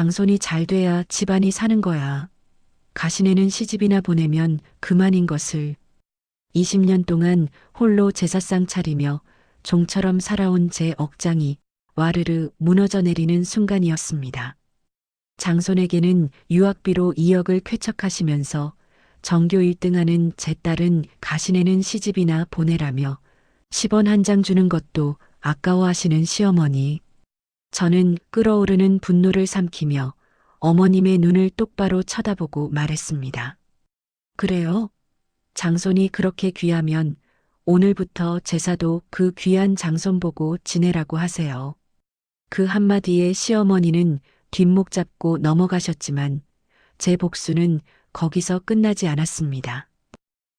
장손이 잘 돼야 집안이 사는 거야. 가시네는 시집이나 보내면 그만인 것을. 20년 동안 홀로 제사상 차리며 종처럼 살아온 제 억장이 와르르 무너져 내리는 순간이었습니다. 장손에게는 유학비로 2억을 쾌척하시면서 전교 1등하는 제 딸은 가시네는 시집이나 보내라며 10원 한 장 주는 것도 아까워하시는 시어머니. 저는 끓어오르는 분노를 삼키며 어머님의 눈을 똑바로 쳐다보고 말했습니다. 그래요? 장손이 그렇게 귀하면 오늘부터 제사도 그 귀한 장손 보고 지내라고 하세요. 그 한마디에 시어머니는 뒷목 잡고 넘어가셨지만 제 복수는 거기서 끝나지 않았습니다.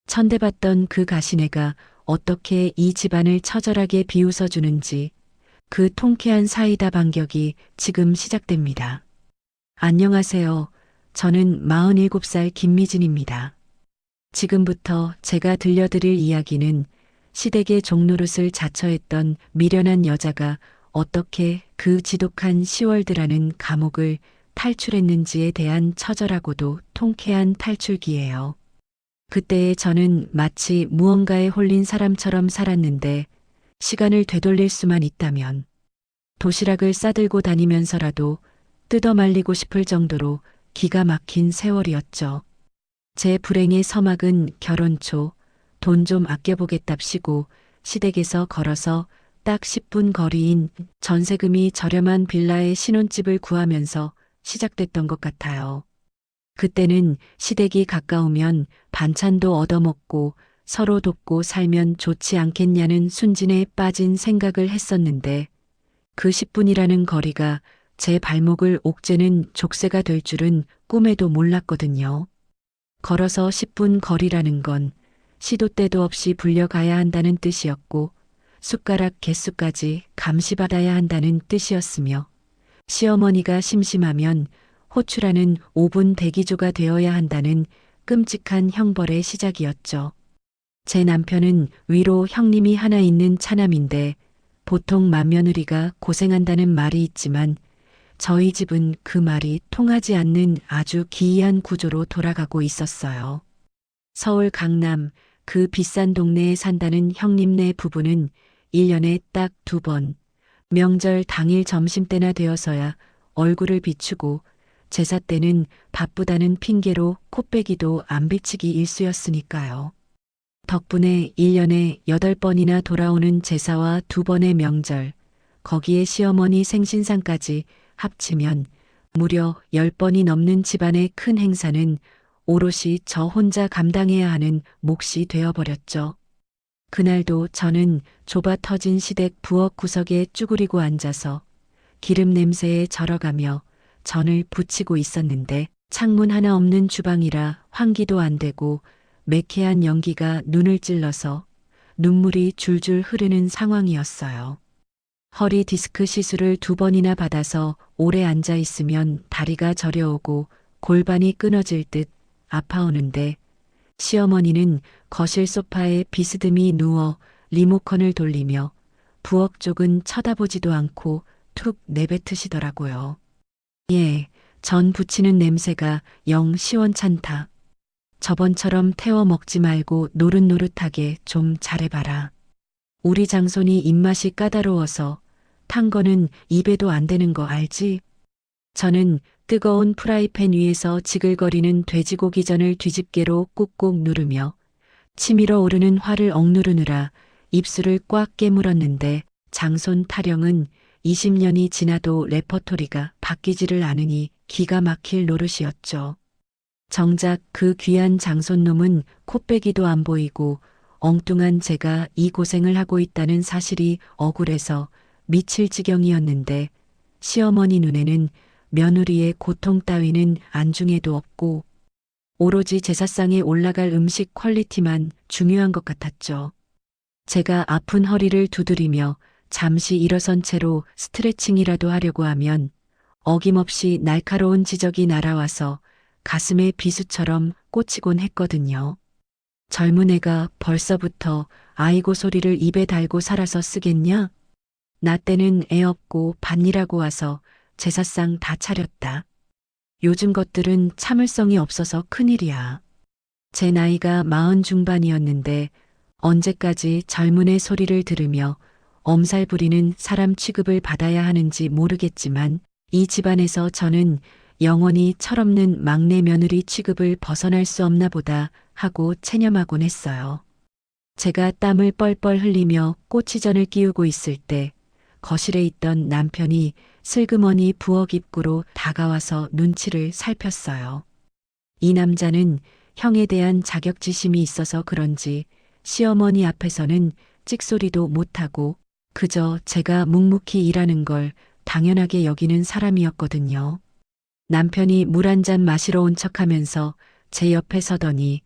천대받던 그 가시네가 어떻게 이 집안을 처절하게 비웃어주는지 그 통쾌한 사이다 반격이 지금 시작됩니다. 안녕하세요. 저는 47살 김미진입니다. 지금부터 제가 들려드릴 이야기는 시댁의 종노릇을 자처했던 미련한 여자가 어떻게 그 지독한 시월드라는 감옥을 탈출했는지에 대한 처절하고도 통쾌한 탈출기예요. 그때의 저는 마치 무언가에 홀린 사람처럼 살았는데 시간을 되돌릴 수만 있다면 도시락을 싸들고 다니면서라도 뜯어 말리고 싶을 정도로 기가 막힌 세월이었죠. 제 불행의 서막은 결혼 초 돈 좀 아껴보겠답시고 시댁에서 걸어서 딱 10분 거리인 전세금이 저렴한 빌라의 신혼집을 구하면서 시작됐던 것 같아요. 그때는 시댁이 가까우면 반찬도 얻어먹고 서로 돕고 살면 좋지 않겠냐는 순진에 빠진 생각을 했었는데 그 10분이라는 거리가 제 발목을 옥죄는 족쇄가 될 줄은 꿈에도 몰랐거든요. 걸어서 10분 거리라는 건 시도 때도 없이 불려가야 한다는 뜻이었고 숟가락 개수까지 감시받아야 한다는 뜻이었으며 시어머니가 심심하면 호출하는 5분 대기조가 되어야 한다는 끔찍한 형벌의 시작이었죠. 제 남편은 위로 형님이 하나 있는 차남인데 보통 맏며느리가 고생한다는 말이 있지만 저희 집은 그 말이 통하지 않는 아주 기이한 구조로 돌아가고 있었어요. 서울 강남 그 비싼 동네에 산다는 형님네 부부는 1년에 딱 2번 명절 당일 점심때나 되어서야 얼굴을 비추고 제사 때는 바쁘다는 핑계로 코빼기도 안 비치기 일쑤였으니까요. 덕분에 1년에 8번이나 돌아오는 제사와 2번의 명절, 거기에 시어머니 생신상까지 합치면 무려 10번이 넘는 집안의 큰 행사는 오롯이 저 혼자 감당해야 하는 몫이 되어버렸죠. 그날도 저는 좁아 터진 시댁 부엌 구석에 쭈그리고 앉아서 기름 냄새에 절어가며 전을 부치고 있었는데 창문 하나 없는 주방이라 환기도 안 되고 매캐한 연기가 눈을 찔러서 눈물이 줄줄 흐르는 상황이었어요. 허리 디스크 시술을 2번이나 받아서 오래 앉아 있으면 다리가 저려오고 골반이 끊어질 듯 아파오는데 시어머니는 거실 소파에 비스듬히 누워 리모컨을 돌리며 부엌 쪽은 쳐다보지도 않고 툭 내뱉으시더라고요. 예, 전 부치는 냄새가 영 시원찮다. 저번처럼 태워 먹지 말고 노릇노릇하게 좀 잘해봐라. 우리 장손이 입맛이 까다로워서 탄 거는 입에도 안 되는 거 알지? 저는 뜨거운 프라이팬 위에서 지글거리는 돼지고기전을 뒤집개로 꾹꾹 누르며 치밀어 오르는 화를 억누르느라 입술을 꽉 깨물었는데 장손 타령은 20년이 지나도 레퍼토리가 바뀌지를 않으니 기가 막힐 노릇이었죠. 정작 그 귀한 장손놈은 코빼기도 안 보이고 엉뚱한 제가 이 고생을 하고 있다는 사실이 억울해서 미칠 지경이었는데 시어머니 눈에는 며느리의 고통 따위는 안중에도 없고 오로지 제사상에 올라갈 음식 퀄리티만 중요한 것 같았죠. 제가 아픈 허리를 두드리며 잠시 일어선 채로 스트레칭이라도 하려고 하면 어김없이 날카로운 지적이 날아와서 가슴에 비수처럼 꽂히곤 했거든요. 젊은 애가 벌써부터 아이고 소리를 입에 달고 살아서 쓰겠냐? 나 때는 애 없고 밭일하고 와서 제사상 다 차렸다. 요즘 것들은 참을성이 없어서 큰일이야. 제 나이가 40 중반이었는데 언제까지 젊은의 소리를 들으며 엄살 부리는 사람 취급을 받아야 하는지 모르겠지만 이 집안에서 저는 영원히 철없는 막내 며느리 취급을 벗어날 수 없나 보다 하고 체념하곤 했어요. 제가 땀을 뻘뻘 흘리며 꼬치전을 끼우고 있을 때 거실에 있던 남편이 슬그머니 부엌 입구로 다가와서 눈치를 살폈어요. 이 남자는 형에 대한 자격지심이 있어서 그런지 시어머니 앞에서는 찍소리도 못하고 그저 제가 묵묵히 일하는 걸 당연하게 여기는 사람이었거든요. 남편이 물 한 잔 마시러 온 척하면서 제 옆에 서더니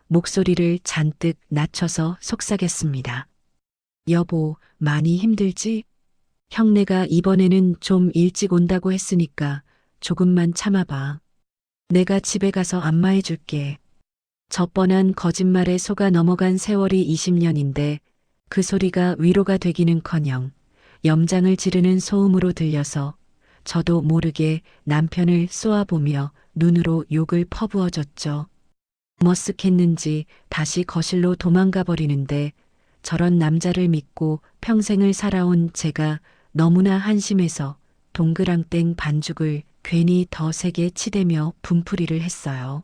목소리를 잔뜩 낮춰서 속삭였습니다. 여보, 많이 힘들지? 형네가 이번에는 좀 일찍 온다고 했으니까 조금만 참아봐. 내가 집에 가서 안마해 줄게. 저 뻔한 거짓말에 속아 넘어간 세월이 20년인데 그 소리가 위로가 되기는커녕 염장을 지르는 소음으로 들려서 저도 모르게 남편을 쏘아보며 눈으로 욕을 퍼부어줬죠. 머쓱했는지 다시 거실로 도망가 버리는데 저런 남자를 믿고 평생을 살아온 제가 너무나 한심해서 동그랑땡 반죽을 괜히 더 세게 치대며 분풀이를 했어요.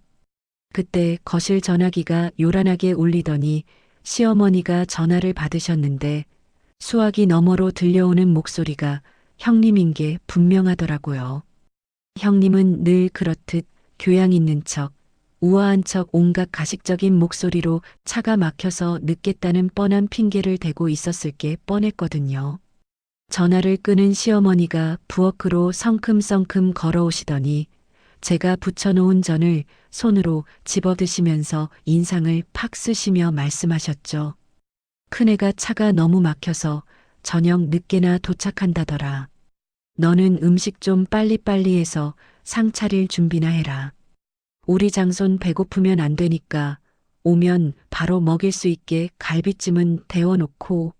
그때 거실 전화기가 요란하게 울리더니 시어머니가 전화를 받으셨는데 수화기 너머로 들려오는 목소리가 형님인 게 분명하더라고요. 형님은 늘 그렇듯 교양 있는 척, 우아한 척 온갖 가식적인 목소리로 차가 막혀서 늦겠다는 뻔한 핑계를 대고 있었을 게 뻔했거든요. 전화를 끄는 시어머니가 부엌으로 성큼성큼 걸어오시더니 제가 부쳐놓은 전을 손으로 집어드시면서 인상을 팍 쓰시며 말씀하셨죠. 큰애가 차가 너무 막혀서 저녁 늦게나 도착한다더라. 너는 음식 좀 빨리빨리 해서 상 차릴 준비나 해라. 우리 장손 배고프면 안 되니까 오면 바로 먹일 수 있게 갈비찜은 데워놓고.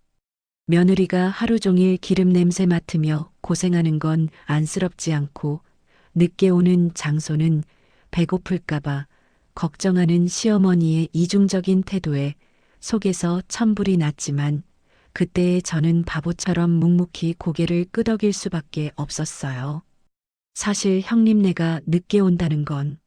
며느리가 하루 종일 기름 냄새 맡으며 고생하는 건 안쓰럽지 않고 늦게 오는 장손은 배고플까봐 걱정하는 시어머니의 이중적인 태도에 속에서 천불이 났지만 그때의 저는 바보처럼 묵묵히 고개를 끄덕일 수밖에 없었어요. 사실 형님네가 늦게 온다는 건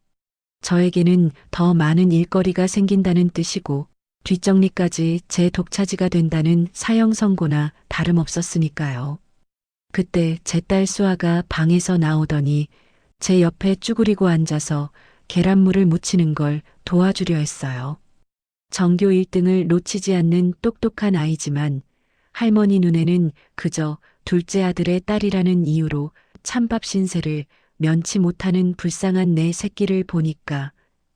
저에게는 더 많은 일거리가 생긴다는 뜻이고 뒷정리까지 제 독차지가 된다는 사형 선고나 다름없었으니까요. 그때 제 딸 수아가 방에서 나오더니 제 옆에 쭈그리고 앉아서 계란물을 무치는 걸 도와주려 했어요. 전교 1등을 놓치지 않는 똑똑한 아이지만 할머니 눈에는 그저 둘째 아들의 딸이라는 이유로 찬밥 신세를 면치 못하는 불쌍한 내 새끼를 보니까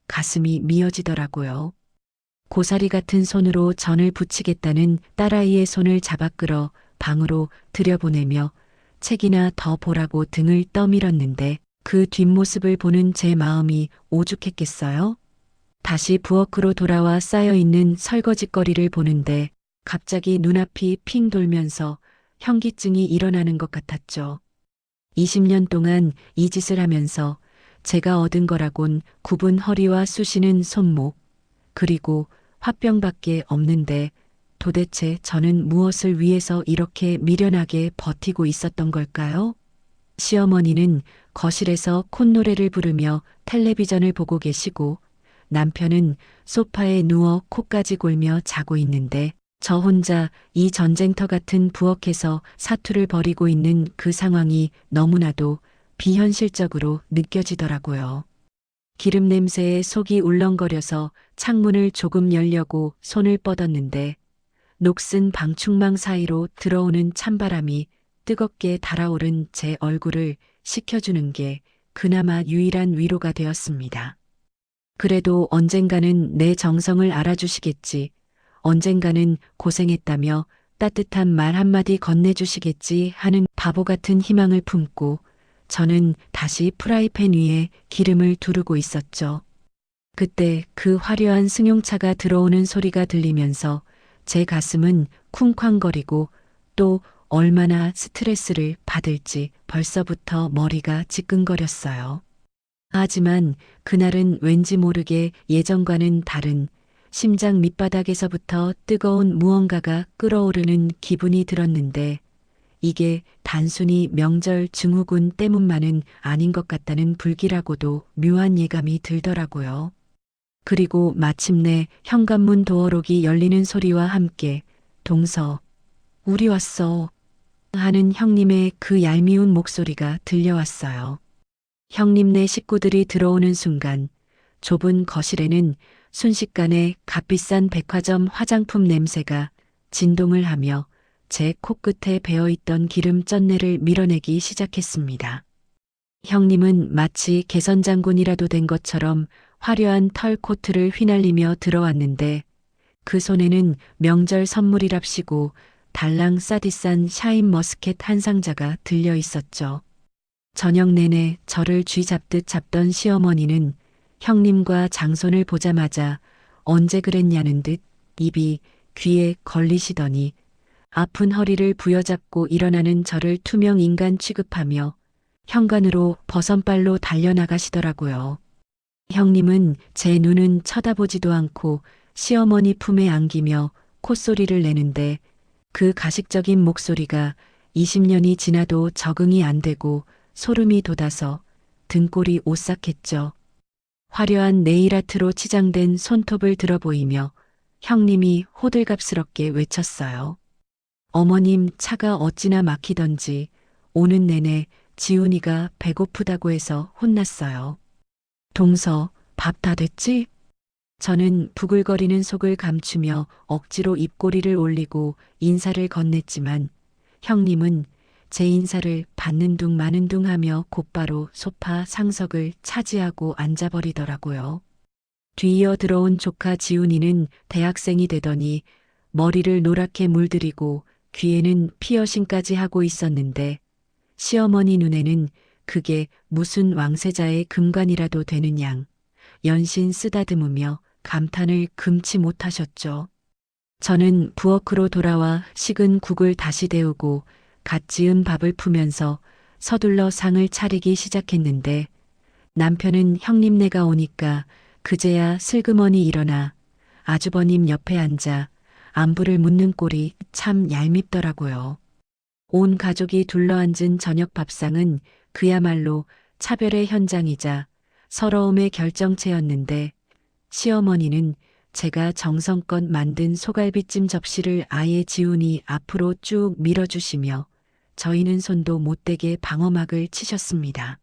가슴이 미어지더라고요. 고사리 같은 손으로 전을 부치겠다는 딸아이의 손을 잡아 끌어 방으로 들여보내며 책이나 더 보라고 등을 떠밀었는데 그 뒷모습을 보는 제 마음이 오죽했겠어요? 다시 부엌으로 돌아와 쌓여있는 설거지거리를 보는데 갑자기 눈앞이 핑 돌면서 현기증이 일어나는 것 같았죠. 20년 동안 이 짓을 하면서 제가 얻은 거라곤 굽은 허리와 쑤시는 손목, 그리고 화병밖에 없는데 도대체 저는 무엇을 위해서 이렇게 미련하게 버티고 있었던 걸까요? 시어머니는 거실에서 콧노래를 부르며 텔레비전을 보고 계시고 남편은 소파에 누워 코까지 골며 자고 있는데 저 혼자 이 전쟁터 같은 부엌에서 사투를 벌이고 있는 그 상황이 너무나도 비현실적으로 느껴지더라고요. 기름 냄새에 속이 울렁거려서 창문을 조금 열려고 손을 뻗었는데 녹슨 방충망 사이로 들어오는 찬바람이 뜨겁게 달아오른 제 얼굴을 식혀주는 게 그나마 유일한 위로가 되었습니다. 그래도 언젠가는 내 정성을 알아주시겠지, 언젠가는 고생했다며 따뜻한 말 한마디 건네주시겠지 하는 바보 같은 희망을 품고 저는 다시 프라이팬 위에 기름을 두르고 있었죠. 그때 그 화려한 승용차가 들어오는 소리가 들리면서 제 가슴은 쿵쾅거리고 또 얼마나 스트레스를 받을지 벌써부터 머리가 지끈거렸어요. 하지만 그날은 왠지 모르게 예전과는 다른 심장 밑바닥에서부터 뜨거운 무언가가 끓어오르는 기분이 들었는데 이게 단순히 명절 증후군 때문만은 아닌 것 같다는 불길하고도 묘한 예감이 들더라고요. 그리고 마침내 현관문 도어록이 열리는 소리와 함께 동서, 우리 왔어 하는 형님의 그 얄미운 목소리가 들려왔어요. 형님네 식구들이 들어오는 순간 좁은 거실에는 순식간에 값비싼 백화점 화장품 냄새가 진동을 하며 제 코끝에 배어있던 기름 쩐내를 밀어내기 시작했습니다. 형님은 마치 개선장군이라도 된 것처럼 화려한 털 코트를 휘날리며 들어왔는데 그 손에는 명절 선물이랍시고 달랑 싸디싼 샤인머스켓 한 상자가 들려 있었죠. 저녁 내내 저를 쥐잡듯 잡던 시어머니는 형님과 장손을 보자마자 언제 그랬냐는 듯 입이 귀에 걸리시더니 아픈 허리를 부여잡고 일어나는 저를 투명 인간 취급하며 현관으로 버선발로 달려나가시더라고요. 형님은 제 눈은 쳐다보지도 않고 시어머니 품에 안기며 콧소리를 내는데 그 가식적인 목소리가 20년이 지나도 적응이 안 되고 소름이 돋아서 등골이 오싹했죠. 화려한 네일아트로 치장된 손톱을 들어 보이며 형님이 호들갑스럽게 외쳤어요. 어머님 차가 어찌나 막히던지 오는 내내 지훈이가 배고프다고 해서 혼났어요. 동서, 밥 다 됐지? 저는 부글거리는 속을 감추며 억지로 입꼬리를 올리고 인사를 건넸지만 형님은 제 인사를 받는 둥 마는 둥 하며 곧바로 소파 상석을 차지하고 앉아버리더라고요. 뒤이어 들어온 조카 지훈이는 대학생이 되더니 머리를 노랗게 물들이고 귀에는 피어싱까지 하고 있었는데 시어머니 눈에는 그게 무슨 왕세자의 금관이라도 되는 양 연신 쓰다듬으며 감탄을 금치 못하셨죠. 저는 부엌으로 돌아와 식은 국을 다시 데우고 갓 지은 밥을 푸면서 서둘러 상을 차리기 시작했는데 남편은 형님네가 오니까 그제야 슬그머니 일어나 아주버님 옆에 앉아 안부를 묻는 꼴이 참 얄밉더라고요. 온 가족이 둘러앉은 저녁 밥상은 그야말로 차별의 현장이자 서러움의 결정체였는데 시어머니는 제가 정성껏 만든 소갈비찜 접시를 아예 지훈이 앞으로 쭉 밀어주시며 저희는 손도 못대게 방어막을 치셨습니다.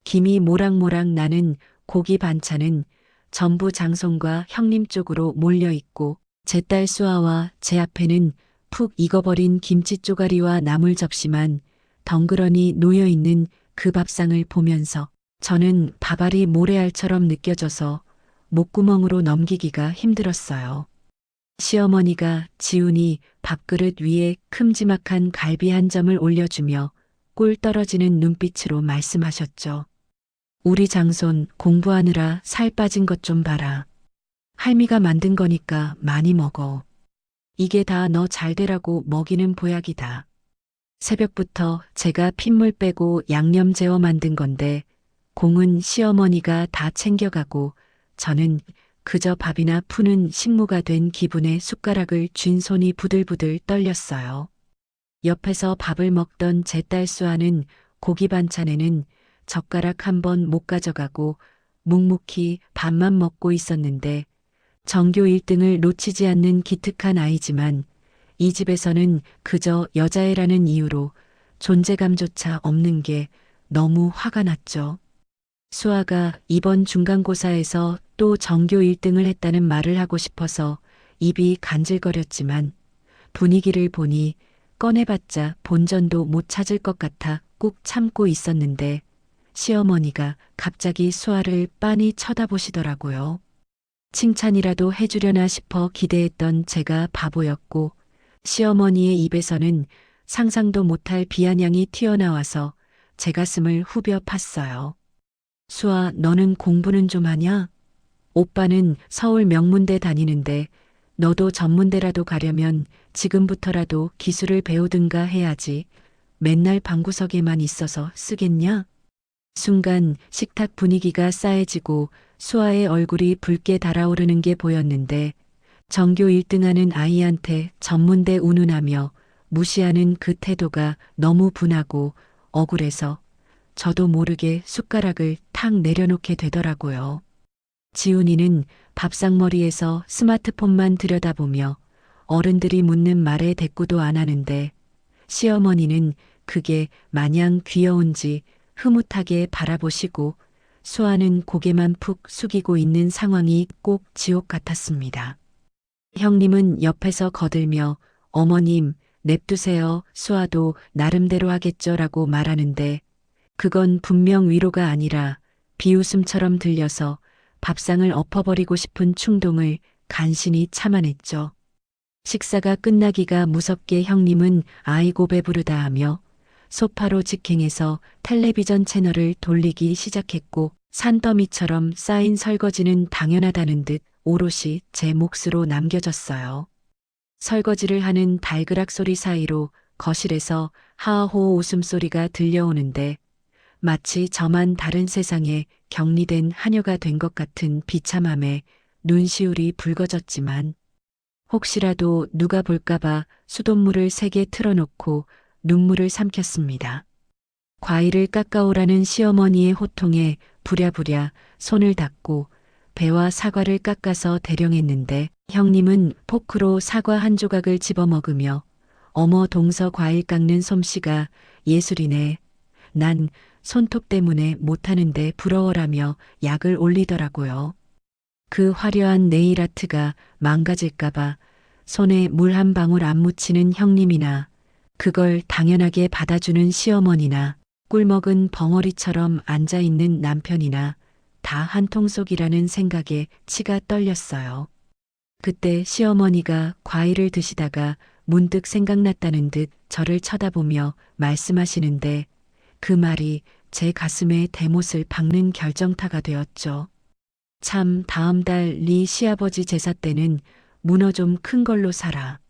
김이 모락모락 나는 고기 반찬은 전부 장손과 형님 쪽으로 몰려있고 제 딸 수아와 제 앞에는 푹 익어버린 김치 쪼가리와 나물 접시만 덩그러니 놓여있는 그 밥상을 보면서 저는 밥알이 모래알처럼 느껴져서 목구멍으로 넘기기가 힘들었어요. 시어머니가 지훈이 밥그릇 위에 큼지막한 갈비 한 점을 올려주며 꿀 떨어지는 눈빛으로 말씀하셨죠. 우리 장손 공부하느라 살 빠진 것 좀 봐라. 할미가 만든 거니까 많이 먹어. 이게 다 너 잘되라고 먹이는 보약이다. 새벽부터 제가 핏물 빼고 양념 재워 만든 건데 공은 시어머니가 다 챙겨가고 저는 그저 밥이나 푸는 식무가 된 기분에 숟가락을 쥔 손이 부들부들 떨렸어요. 옆에서 밥을 먹던 제 딸 수아는 고기 반찬에는 젓가락 한 번 못 가져가고 묵묵히 밥만 먹고 있었는데 전교 1등을 놓치지 않는 기특한 아이지만 이 집에서는 그저 여자애라는 이유로 존재감조차 없는 게 너무 화가 났죠. 수아가 이번 중간고사에서 또 전교 1등을 했다는 말을 하고 싶어서 입이 간질거렸지만 분위기를 보니 꺼내봤자 본전도 못 찾을 것 같아 꾹 참고 있었는데 시어머니가 갑자기 수아를 빤히 쳐다보시더라고요. 칭찬이라도 해주려나 싶어 기대했던 제가 바보였고 시어머니의 입에서는 상상도 못할 비아냥이 튀어나와서 제 가슴을 후벼 팠어요. 수아, 너는 공부는 좀 하냐? 오빠는 서울 명문대 다니는데 너도 전문대라도 가려면 지금부터라도 기술을 배우든가 해야지. 맨날 방구석에만 있어서 쓰겠냐? 순간 식탁 분위기가 싸해지고 수아의 얼굴이 붉게 달아오르는 게 보였는데 전교 1등하는 아이한테 전문대 운운하며 무시하는 그 태도가 너무 분하고 억울해서 저도 모르게 숟가락을 탁 내려놓게 되더라고요. 지훈이는 밥상머리에서 스마트폰만 들여다보며 어른들이 묻는 말에 대꾸도 안 하는데 시어머니는 그게 마냥 귀여운지 흐뭇하게 바라보시고 수아는 고개만 푹 숙이고 있는 상황이 꼭 지옥 같았습니다. 형님은 옆에서 거들며 어머님 냅두세요. 수아도 나름대로 하겠죠라고 말하는데 그건 분명 위로가 아니라 비웃음처럼 들려서 밥상을 엎어버리고 싶은 충동을 간신히 참아냈죠. 식사가 끝나기가 무섭게 형님은 아이고 배부르다 하며 소파로 직행해서 텔레비전 채널을 돌리기 시작했고 산더미처럼 쌓인 설거지는 당연하다는 듯 오롯이 제 몫으로 남겨졌어요. 설거지를 하는 달그락 소리 사이로 거실에서 하하호 웃음소리가 들려오는데 마치 저만 다른 세상에 격리된 하녀가 된 것 같은 비참함에 눈시울이 붉어졌지만 혹시라도 누가 볼까봐 수돗물을 세게 틀어놓고 눈물을 삼켰습니다. 과일을 깎아오라는 시어머니의 호통에 부랴부랴 손을 닦고 배와 사과를 깎아서 대령했는데 형님은 포크로 사과 한 조각을 집어먹으며 어머 동서 과일 깎는 솜씨가 예술이네. 난 손톱 때문에 못하는데 부러워라며 약을 올리더라고요. 그 화려한 네일아트가 망가질까봐 손에 물 한 방울 안 묻히는 형님이나 그걸 당연하게 받아주는 시어머니나 꿀먹은 벙어리처럼 앉아있는 남편이나 다 한통속이라는 생각에 치가 떨렸어요. 그때 시어머니가 과일을 드시다가 문득 생각났다는 듯 저를 쳐다보며 말씀하시는데 그 말이 제 가슴에 대못을 박는 결정타가 되었죠. 참 다음 달 네 시아버지 제사 때는 문어 좀 큰 걸로 사라.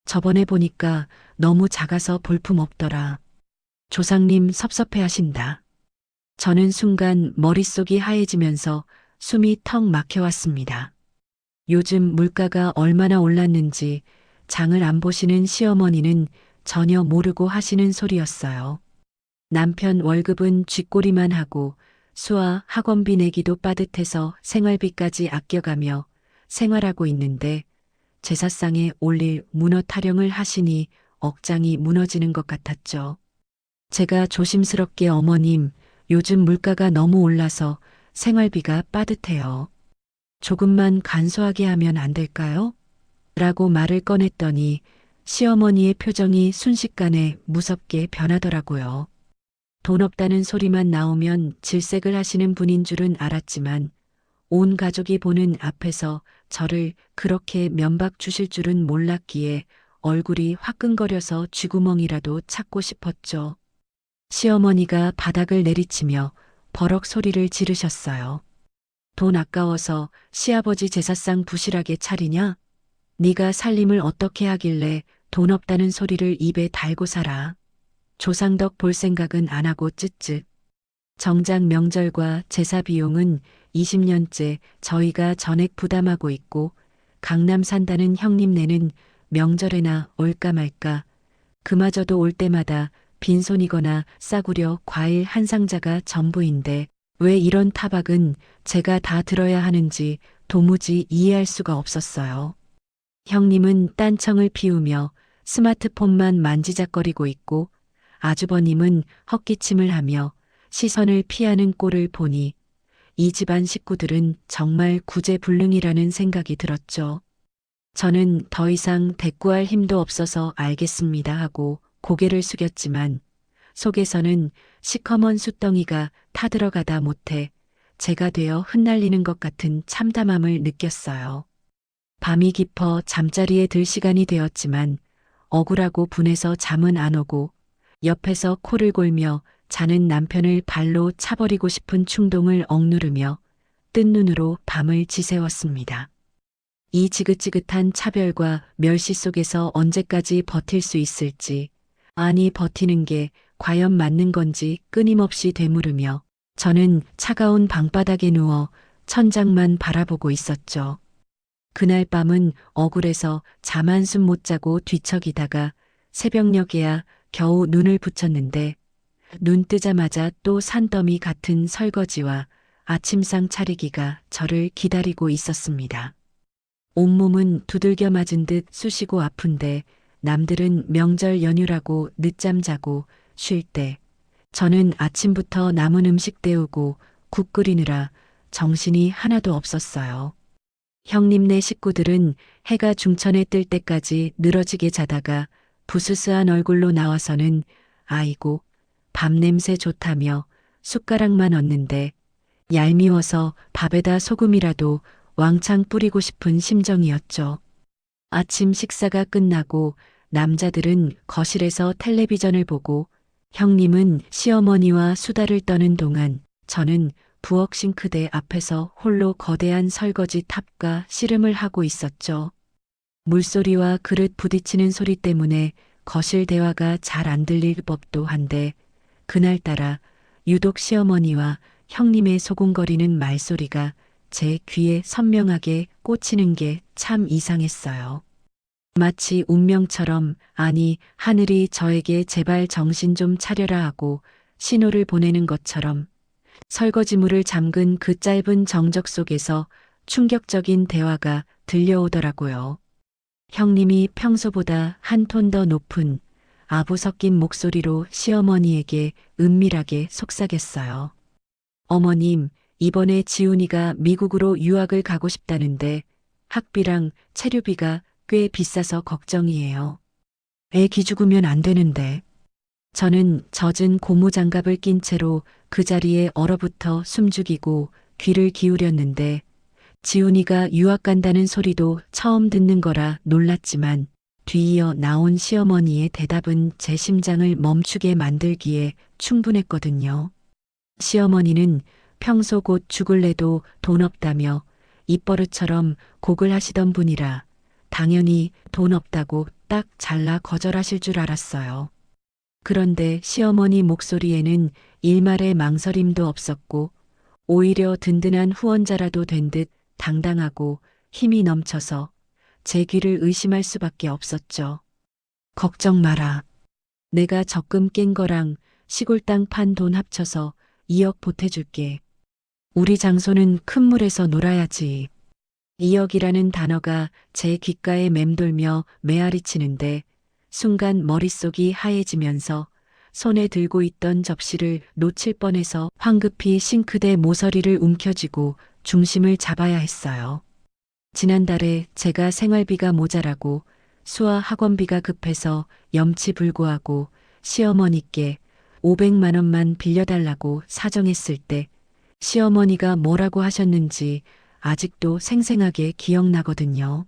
저번에 보니까 너무 작아서 볼품없더라. 조상님 섭섭해하신다. 저는 순간 머릿속이 하얘지면서 숨이 턱 막혀왔습니다. 요즘 물가가 얼마나 올랐는지 장을 안 보시는 시어머니는 전혀 모르고 하시는 소리였어요. 남편 월급은 쥐꼬리만 하고 수아 학원비 내기도 빠듯해서 생활비까지 아껴가며 생활하고 있는데 제사상에 올릴 문어 타령을 하시니 억장이 무너지는 것 같았죠. 제가 조심스럽게 어머님, 요즘 물가가 너무 올라서 생활비가 빠듯해요. 조금만 간소하게 하면 안 될까요? 라고 말을 꺼냈더니 시어머니의 표정이 순식간에 무섭게 변하더라고요. 돈 없다는 소리만 나오면 질색을 하시는 분인 줄은 알았지만 온 가족이 보는 앞에서 저를 그렇게 면박 주실 줄은 몰랐기에 얼굴이 화끈거려서 쥐구멍이라도 찾고 싶었죠. 시어머니가 바닥을 내리치며 버럭 소리를 지르셨어요. 돈 아까워서 시아버지 제사상 부실하게 차리냐? 네가 살림을 어떻게 하길래 돈 없다는 소리를 입에 달고 살아. 조상덕 볼 생각은 안 하고 쯧쯧. 정작 명절과 제사 비용은 20년째 저희가 전액 부담하고 있고 강남 산다는 형님네는 명절에나 올까 말까 그마저도 올 때마다 빈손이거나 싸구려 과일 한 상자가 전부인데 왜 이런 타박은 제가 다 들어야 하는지 도무지 이해할 수가 없었어요. 형님은 딴청을 피우며 스마트폰만 만지작거리고 있고 아주버님은 헛기침을 하며 시선을 피하는 꼴을 보니 이 집안 식구들은 정말 구제불능이라는 생각이 들었죠. 저는 더 이상 대꾸할 힘도 없어서 알겠습니다 하고 고개를 숙였지만 속에서는 시커먼 숫덩이가 타들어가다 못해 제가 되어 흩날리는 것 같은 참담함을 느꼈어요. 밤이 깊어 잠자리에 들 시간이 되었지만 억울하고 분해서 잠은 안 오고 옆에서 코를 골며 자는 남편을 발로 차버리고 싶은 충동을 억누르며 뜬 눈으로 밤을 지새웠습니다. 이 지긋지긋한 차별과 멸시 속에서 언제까지 버틸 수 있을지, 아니 버티는 게 과연 맞는 건지 끊임없이 되물으며 저는 차가운 방바닥에 누워 천장만 바라보고 있었죠. 그날 밤은 억울해서 잠 한숨 못 자고 뒤척이다가 새벽녘에야 겨우 눈을 붙였는데 눈 뜨자마자 또 산더미 같은 설거지와 아침상 차리기가 저를 기다리고 있었습니다. 온몸은 두들겨 맞은 듯 쑤시고 아픈데 남들은 명절 연휴라고 늦잠 자고 쉴 때 저는 아침부터 남은 음식 데우고 국 끓이느라 정신이 하나도 없었어요. 형님네 식구들은 해가 중천에 뜰 때까지 늘어지게 자다가 부스스한 얼굴로 나와서는 아이고 밥 냄새 좋다며 숟가락만 얹는데 얄미워서 밥에다 소금이라도 왕창 뿌리고 싶은 심정이었죠. 아침 식사가 끝나고 남자들은 거실에서 텔레비전을 보고 형님은 시어머니와 수다를 떠는 동안 저는 부엌 싱크대 앞에서 홀로 거대한 설거지 탑과 씨름을 하고 있었죠. 물소리와 그릇 부딪히는 소리 때문에 거실 대화가 잘 안 들릴 법도 한데 그날따라 유독 시어머니와 형님의 소곤거리는 말소리가 제 귀에 선명하게 꽂히는 게 참 이상했어요. 마치 운명처럼, 아니 하늘이 저에게 제발 정신 좀 차려라 하고 신호를 보내는 것처럼 설거지물을 잠근 그 짧은 정적 속에서 충격적인 대화가 들려오더라고요. 형님이 평소보다 한 톤 더 높은 아부 섞인 목소리로 시어머니에게 은밀하게 속삭였어요. 어머님, 이번에 지훈이가 미국으로 유학을 가고 싶다는데 학비랑 체류비가 꽤 비싸서 걱정이에요. 애 기죽으면 안 되는데. 저는 젖은 고무장갑을 낀 채로 그 자리에 얼어붙어 숨죽이고 귀를 기울였는데 지훈이가 유학 간다는 소리도 처음 듣는 거라 놀랐지만 뒤이어 나온 시어머니의 대답은 제 심장을 멈추게 만들기에 충분했거든요. 시어머니는 평소 곧 죽을래도 돈 없다며 입버릇처럼 곡을 하시던 분이라 당연히 돈 없다고 딱 잘라 거절하실 줄 알았어요. 그런데 시어머니 목소리에는 일말의 망설임도 없었고 오히려 든든한 후원자라도 된 듯 당당하고 힘이 넘쳐서 제 귀를 의심할 수밖에 없었죠. 걱정 마라. 내가 적금 깬 거랑 시골 땅 판 돈 합쳐서 2억 보태줄게. 우리 장소는 큰 물에서 놀아야지. 2억이라는 단어가 제 귓가에 맴돌며 메아리치는데 순간 머릿속이 하얘지면서 손에 들고 있던 접시를 놓칠 뻔해서 황급히 싱크대 모서리를 움켜쥐고 중심을 잡아야 했어요. 지난달에 제가 생활비가 모자라고 수아 학원비가 급해서 염치불고하고 시어머니께 500만 원만 빌려달라고 사정했을 때 시어머니가 뭐라고 하셨는지 아직도 생생하게 기억나거든요.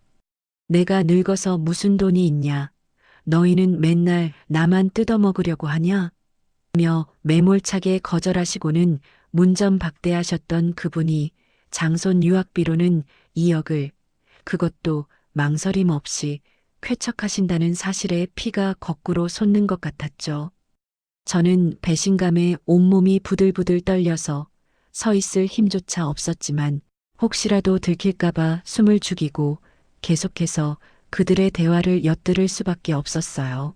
내가 늙어서 무슨 돈이 있냐. 너희는 맨날 나만 뜯어먹으려고 하냐? 며 매몰차게 거절하시고는 문전박대하셨던 그분이 장손 유학비로는 2억을, 그것도 망설임 없이 쾌척하신다는 사실에 피가 거꾸로 솟는 것 같았죠. 저는 배신감에 온몸이 부들부들 떨려서 서 있을 힘조차 없었지만 혹시라도 들킬까봐 숨을 죽이고 계속해서 그들의 대화를 엿들을 수밖에 없었어요.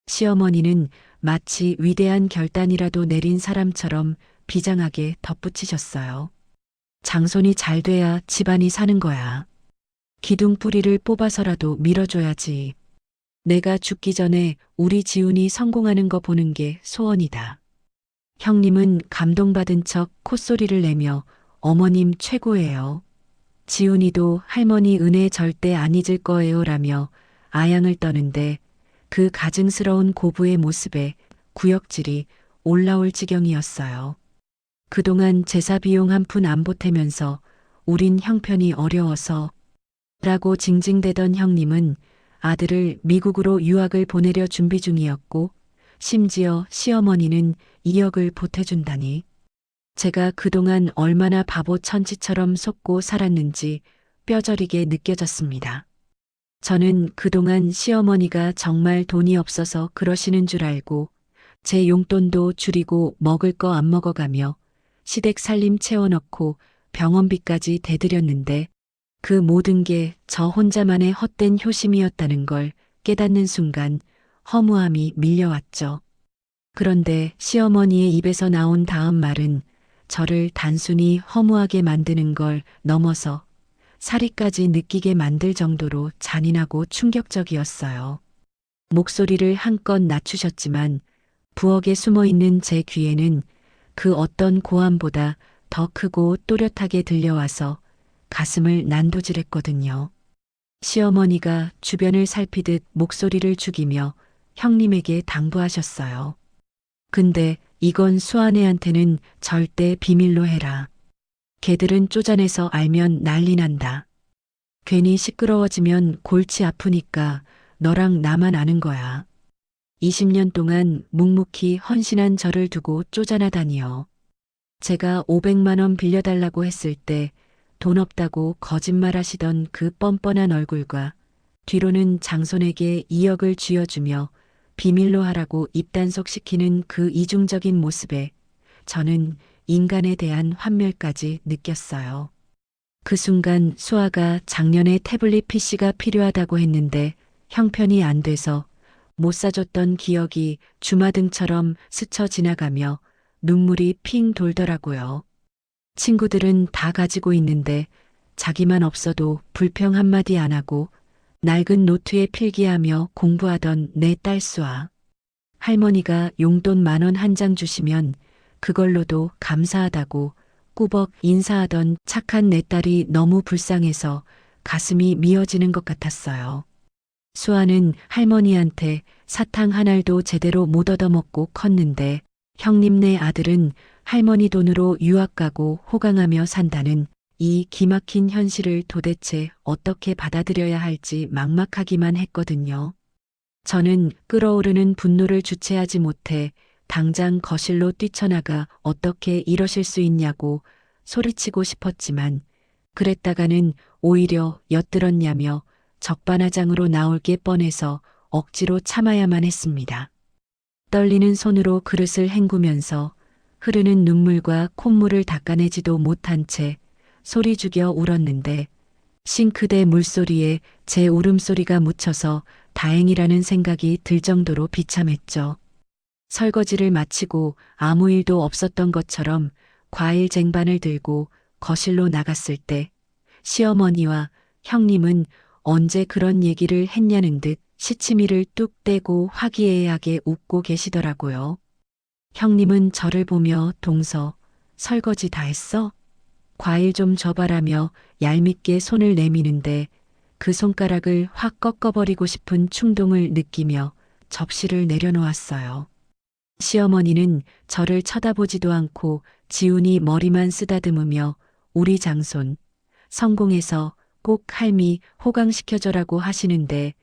시어머니는 마치 위대한 결단이라도 내린 사람처럼 비장하게 덧붙이셨어요. 장손이 잘 돼야 집안이 사는 거야. 기둥 뿌리를 뽑아서라도 밀어줘야지. 내가 죽기 전에 우리 지훈이 성공하는 거 보는 게 소원이다. 형님은 감동받은 척 콧소리를 내며 어머님 최고예요. 지훈이도 할머니 은혜 절대 안 잊을 거예요 라며 아양을 떠는데 그 가증스러운 고부의 모습에 구역질이 올라올 지경이었어요. 그동안 제사 비용 한 푼 안 보태면서 우린 형편이 어려워서 라고 징징대던 형님은 아들을 미국으로 유학을 보내려 준비 중이었고 심지어 시어머니는 2억을 보태준다니. 제가 그동안 얼마나 바보 천치처럼 속고 살았는지 뼈저리게 느껴졌습니다. 저는 그동안 시어머니가 정말 돈이 없어서 그러시는 줄 알고 제 용돈도 줄이고 먹을 거 안 먹어가며 시댁 살림 채워넣고 병원비까지 대드렸는데 그 모든 게 저 혼자만의 헛된 효심이었다는 걸 깨닫는 순간 허무함이 밀려왔죠. 그런데 시어머니의 입에서 나온 다음 말은 저를 단순히 허무하게 만드는 걸 넘어서 사리까지 느끼게 만들 정도로 잔인하고 충격적이었어요. 목소리를 한껏 낮추셨지만 부엌에 숨어 있는 제 귀에는 그 어떤 고함보다 더 크고 또렷하게 들려와서 가슴을 난도질했거든요. 시어머니가 주변을 살피듯 목소리를 죽이며 형님에게 당부하셨어요. 근데 이건 수아네한테는 절대 비밀로 해라. 걔들은 쪼잔해서 알면 난리 난다. 괜히 시끄러워지면 골치 아프니까 너랑 나만 아는 거야. 20년 동안 묵묵히 헌신한 저를 두고 쪼잔하다니요. 제가 500만 원 빌려달라고 했을 때 돈 없다고 거짓말하시던 그 뻔뻔한 얼굴과 뒤로는 장손에게 2억을 쥐어주며 비밀로 하라고 입단속시키는 그 이중적인 모습에 저는 인간에 대한 환멸까지 느꼈어요. 그 순간 수아가 작년에 태블릿 PC가 필요하다고 했는데 형편이 안 돼서 못 사줬던 기억이 주마등처럼 스쳐 지나가며 눈물이 핑 돌더라고요. 친구들은 다 가지고 있는데 자기만 없어도 불평 한마디 안 하고 낡은 노트에 필기하며 공부하던 내 딸 수아. 할머니가 용돈 10,000원 한 장 주시면 그걸로도 감사하다고 꾸벅 인사하던 착한 내 딸이 너무 불쌍해서 가슴이 미어지는 것 같았어요. 수아는 할머니한테 사탕 한 알도 제대로 못 얻어먹고 컸는데 형님네 아들은 할머니 돈으로 유학 가고 호강하며 산다는 이 기막힌 현실을 도대체 어떻게 받아들여야 할지 막막하기만 했거든요. 저는 끓어오르는 분노를 주체하지 못해 당장 거실로 뛰쳐나가 어떻게 이러실 수 있냐고 소리치고 싶었지만 그랬다가는 오히려 엿들었냐며 적반하장으로 나올 게 뻔해서 억지로 참아야만 했습니다. 떨리는 손으로 그릇을 헹구면서 흐르는 눈물과 콧물을 닦아내지도 못한 채 소리 죽여 울었는데 싱크대 물소리에 제 울음소리가 묻혀서 다행이라는 생각이 들 정도로 비참했죠. 설거지를 마치고 아무 일도 없었던 것처럼 과일 쟁반을 들고 거실로 나갔을 때 시어머니와 형님은 언제 그런 얘기를 했냐는 듯 시치미를 뚝 떼고 화기애애하게 웃고 계시더라고요. 형님은 저를 보며 동서, 설거지 다 했어? 과일 좀 줘봐라며 얄밉게 손을 내미는데 그 손가락을 확 꺾어버리고 싶은 충동을 느끼며 접시를 내려놓았어요. 시어머니는 저를 쳐다보지도 않고 지훈이 머리만 쓰다듬으며 우리 장손, 성공해서 꼭 할미 호강시켜줘라고 하시는데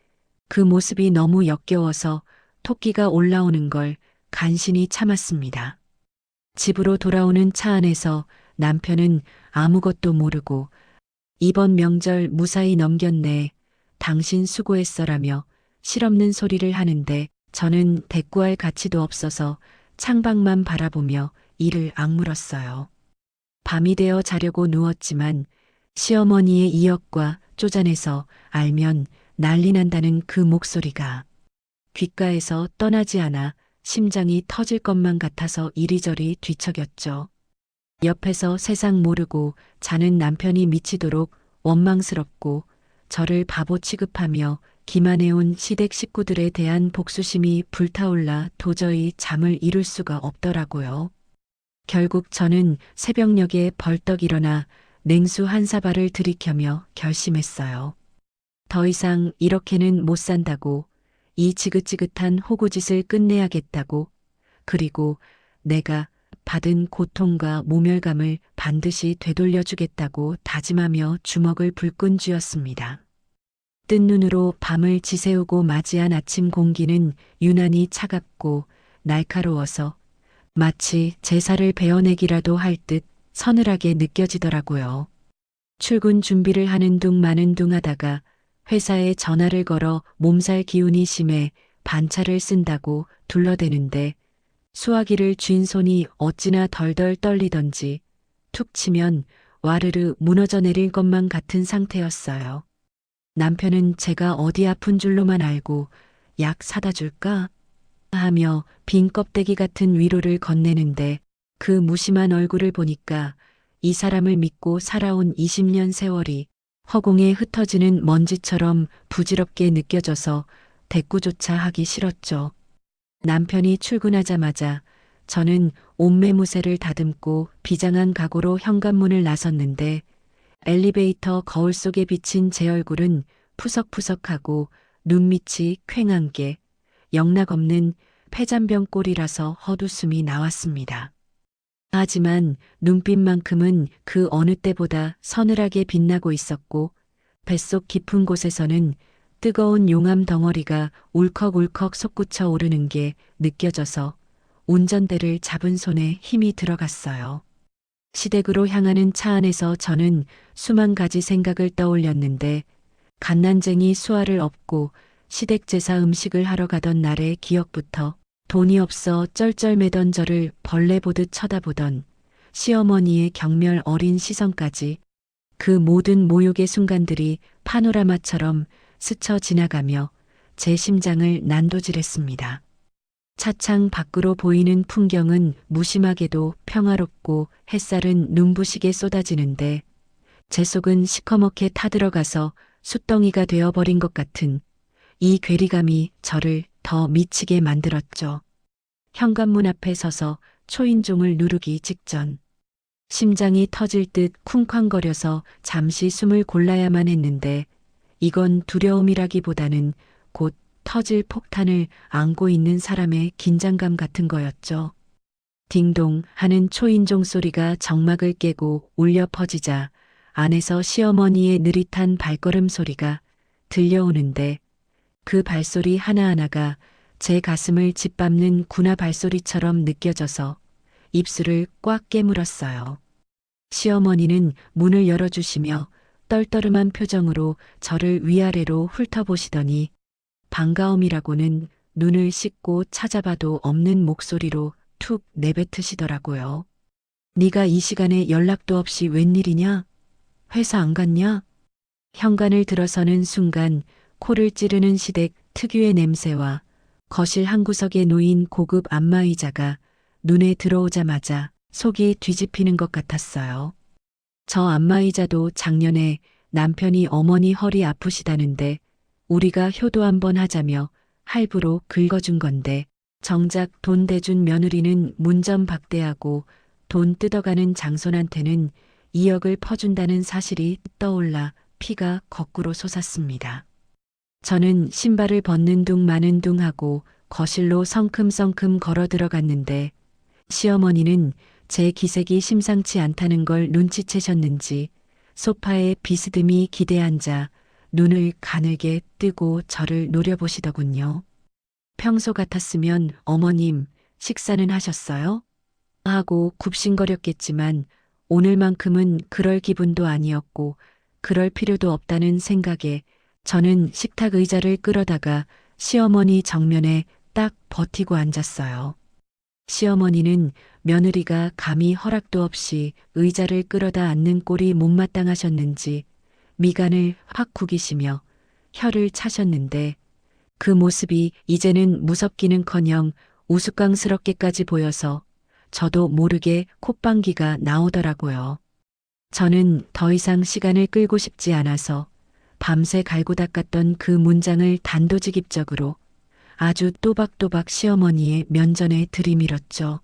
그 모습이 너무 역겨워서 토끼가 올라오는 걸 간신히 참았습니다. 집으로 돌아오는 차 안에서 남편은 아무것도 모르고 이번 명절 무사히 넘겼네. 당신 수고했어라며 실없는 소리를 하는데 저는 대꾸할 가치도 없어서 창밖만 바라보며 이를 악물었어요. 밤이 되어 자려고 누웠지만 시어머니의 이역과 쪼잔해서 알면 난리 난다는 그 목소리가 귓가에서 떠나지 않아 심장이 터질 것만 같아서 이리저리 뒤척였죠. 옆에서 세상 모르고 자는 남편이 미치도록 원망스럽고 저를 바보 취급하며 기만해온 시댁 식구들에 대한 복수심이 불타올라 도저히 잠을 이룰 수가 없더라고요. 결국 저는 새벽녘에 벌떡 일어나 냉수 한 사발을 들이켜며 결심했어요. 더 이상 이렇게는 못 산다고, 이 지긋지긋한 호구짓을 끝내야겠다고, 그리고 내가 받은 고통과 모멸감을 반드시 되돌려주겠다고 다짐하며 주먹을 불끈 쥐었습니다. 뜬 눈으로 밤을 지새우고 맞이한 아침 공기는 유난히 차갑고 날카로워서 마치 제사를 베어내기라도 할 듯 서늘하게 느껴지더라고요. 출근 준비를 하는 둥 마는 둥 하다가 회사에 전화를 걸어 몸살 기운이 심해 반차를 쓴다고 둘러대는데 수화기를 쥔 손이 어찌나 덜덜 떨리던지 툭 치면 와르르 무너져 내릴 것만 같은 상태였어요. 남편은 제가 어디 아픈 줄로만 알고 약 사다 줄까? 하며 빈 껍데기 같은 위로를 건네는데 그 무심한 얼굴을 보니까 이 사람을 믿고 살아온 20년 세월이 허공에 흩어지는 먼지처럼 부질없게 느껴져서 대꾸조차 하기 싫었죠. 남편이 출근하자마자 저는 옷매무새를 다듬고 비장한 각오로 현관문을 나섰는데 엘리베이터 거울 속에 비친 제 얼굴은 푸석푸석하고 눈밑이 퀭한 게 영락없는 폐잔병 꼴이라서 헛웃음이 나왔습니다. 하지만 눈빛만큼은 그 어느 때보다 서늘하게 빛나고 있었고 뱃속 깊은 곳에서는 뜨거운 용암 덩어리가 울컥울컥 솟구쳐 오르는 게 느껴져서 운전대를 잡은 손에 힘이 들어갔어요. 시댁으로 향하는 차 안에서 저는 수만 가지 생각을 떠올렸는데 갓난쟁이 수아를 업고 시댁 제사 음식을 하러 가던 날의 기억부터 돈이 없어 쩔쩔매던 저를 벌레 보듯 쳐다보던 시어머니의 경멸 어린 시선까지 그 모든 모욕의 순간들이 파노라마처럼 스쳐 지나가며 제 심장을 난도질했습니다. 차창 밖으로 보이는 풍경은 무심하게도 평화롭고 햇살은 눈부시게 쏟아지는데 제 속은 시커멓게 타들어가서 숯덩이가 되어버린 것 같은 이 괴리감이 저를 더 미치게 만들었죠. 현관문 앞에 서서 초인종을 누르기 직전 심장이 터질 듯 쿵쾅거려서 잠시 숨을 골라야만 했는데 이건 두려움이라기보다는 곧 터질 폭탄을 안고 있는 사람의 긴장감 같은 거였죠. 딩동 하는 초인종 소리가 정막을 깨고 울려 퍼지자 안에서 시어머니의 느릿한 발걸음 소리가 들려오는데 그 발소리 하나하나가 제 가슴을 짓밟는 군화 발소리처럼 느껴져서 입술을 꽉 깨물었어요. 시어머니는 문을 열어주시며 떨떠름한 표정으로 저를 위아래로 훑어보시더니 반가움이라고는 눈을 씻고 찾아봐도 없는 목소리로 툭 내뱉으시더라고요. 네가 이 시간에 연락도 없이 웬일이냐? 회사 안 갔냐? 현관을 들어서는 순간 코를 찌르는 시댁 특유의 냄새와 거실 한 구석에 놓인 고급 안마의자가 눈에 들어오자마자 속이 뒤집히는 것 같았어요. 저 안마의자도 작년에 남편이 어머니 허리 아프시다는데 우리가 효도 한번 하자며 할부로 긁어준 건데 정작 돈 대준 며느리는 문전박대하고 돈 뜯어가는 장손한테는 2억을 퍼준다는 사실이 떠올라 피가 거꾸로 솟았습니다. 저는 신발을 벗는 둥 마는 둥 하고 거실로 성큼성큼 걸어 들어갔는데 시어머니는 제 기색이 심상치 않다는 걸 눈치채셨는지 소파에 비스듬히 기대앉아 눈을 가늘게 뜨고 저를 노려보시더군요. 평소 같았으면 어머님 식사는 하셨어요? 하고 굽신거렸겠지만 오늘만큼은 그럴 기분도 아니었고 그럴 필요도 없다는 생각에 저는 식탁 의자를 끌어다가 시어머니 정면에 딱 버티고 앉았어요. 시어머니는 며느리가 감히 허락도 없이 의자를 끌어다 앉는 꼴이 못마땅하셨는지 미간을 확 구기시며 혀를 차셨는데 그 모습이 이제는 무섭기는커녕 우스꽝스럽게까지 보여서 저도 모르게 콧방귀가 나오더라고요. 저는 더 이상 시간을 끌고 싶지 않아서 밤새 갈고 닦았던 그 문장을 단도직입적으로 아주 또박또박 시어머니의 면전에 들이밀었죠.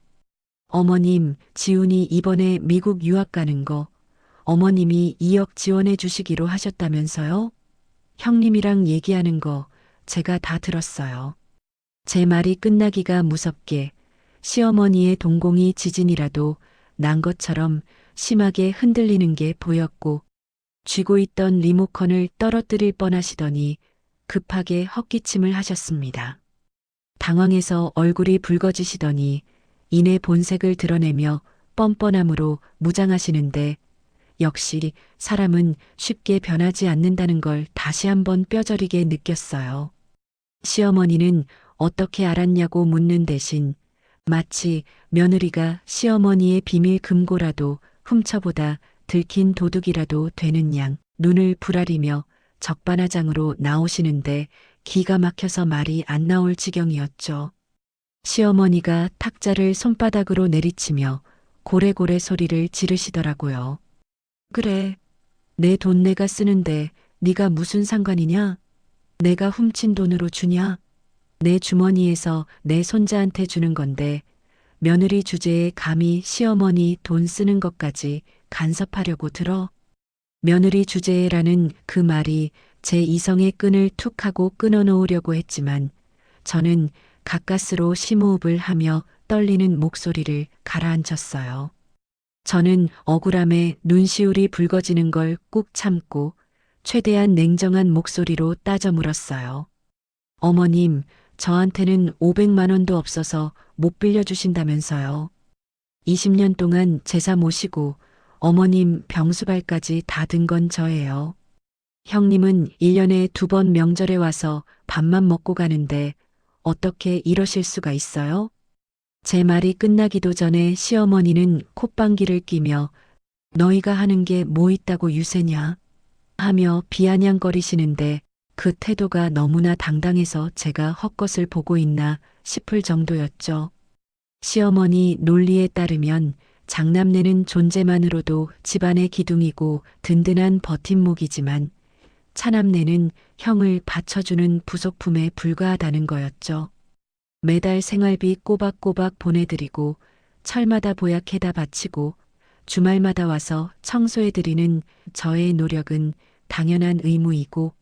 어머님, 지훈이 이번에 미국 유학 가는 거 어머님이 2억 지원해 주시기로 하셨다면서요? 형님이랑 얘기하는 거 제가 다 들었어요. 제 말이 끝나기가 무섭게 시어머니의 동공이 지진이라도 난 것처럼 심하게 흔들리는 게 보였고 쥐고 있던 리모컨을 떨어뜨릴 뻔하시더니 급하게 헛기침을 하셨습니다. 당황해서 얼굴이 붉어지시더니 이내 본색을 드러내며 뻔뻔함으로 무장하시는데 역시 사람은 쉽게 변하지 않는다는 걸 다시 한번 뼈저리게 느꼈어요. 시어머니는 어떻게 알았냐고 묻는 대신 마치 며느리가 시어머니의 비밀 금고라도 훔쳐보다 들킨 도둑이라도 되는 양 눈을 부라리며 적반하장으로 나오시는데 기가 막혀서 말이 안 나올 지경이었죠. 시어머니가 탁자를 손바닥으로 내리치며 고래고래 소리를 지르시더라고요. 그래, 내 돈 내가 쓰는데 네가 무슨 상관이냐? 내가 훔친 돈으로 주냐? 내 주머니에서 내 손자한테 주는 건데 며느리 주제에 감히 시어머니 돈 쓰는 것까지 간섭하려고 들어? 며느리 주제에라는 그 말이 제 이성의 끈을 툭 하고 끊어놓으려고 했지만 저는 가까스로 심호흡을 하며 떨리는 목소리를 가라앉혔어요. 저는 억울함에 눈시울이 붉어지는 걸 꾹 참고 최대한 냉정한 목소리로 따져 물었어요. 어머님, 저한테는 500만 원도 없어서 못 빌려주신다면서요. 20년 동안 제사 모시고 어머님 병수발까지 다 든 건 저예요. 형님은 1년에 2번 명절에 와서 밥만 먹고 가는데 어떻게 이러실 수가 있어요? 제 말이 끝나기도 전에 시어머니는 콧방귀를 뀌며 너희가 하는 게 뭐 있다고 유세냐 하며 비아냥거리시는데 그 태도가 너무나 당당해서 제가 헛것을 보고 있나 싶을 정도였죠. 시어머니 논리에 따르면 장남내는 존재만으로도 집안의 기둥이고 든든한 버팀목이지만 차남내는 형을 받쳐주는 부속품에 불과하다는 거였죠. 매달 생활비 꼬박꼬박 보내드리고 철마다 보약해다 바치고 주말마다 와서 청소해드리는 저의 노력은 당연한 의무이고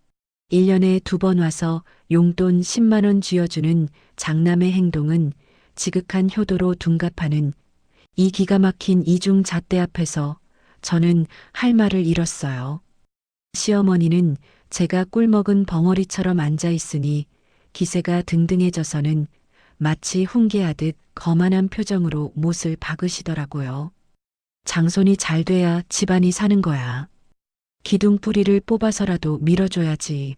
1년에 2번 와서 용돈 10만 원 쥐어주는 장남의 행동은 지극한 효도로 둔갑하는 이 기가 막힌 이중 잣대 앞에서 저는 할 말을 잃었어요. 시어머니는 제가 꿀먹은 벙어리처럼 앉아 있으니 기세가 등등해져서는 마치 훈계하듯 거만한 표정으로 못을 박으시더라고요. 장손이 잘 돼야 집안이 사는 거야. 기둥 뿌리를 뽑아서라도 밀어줘야지.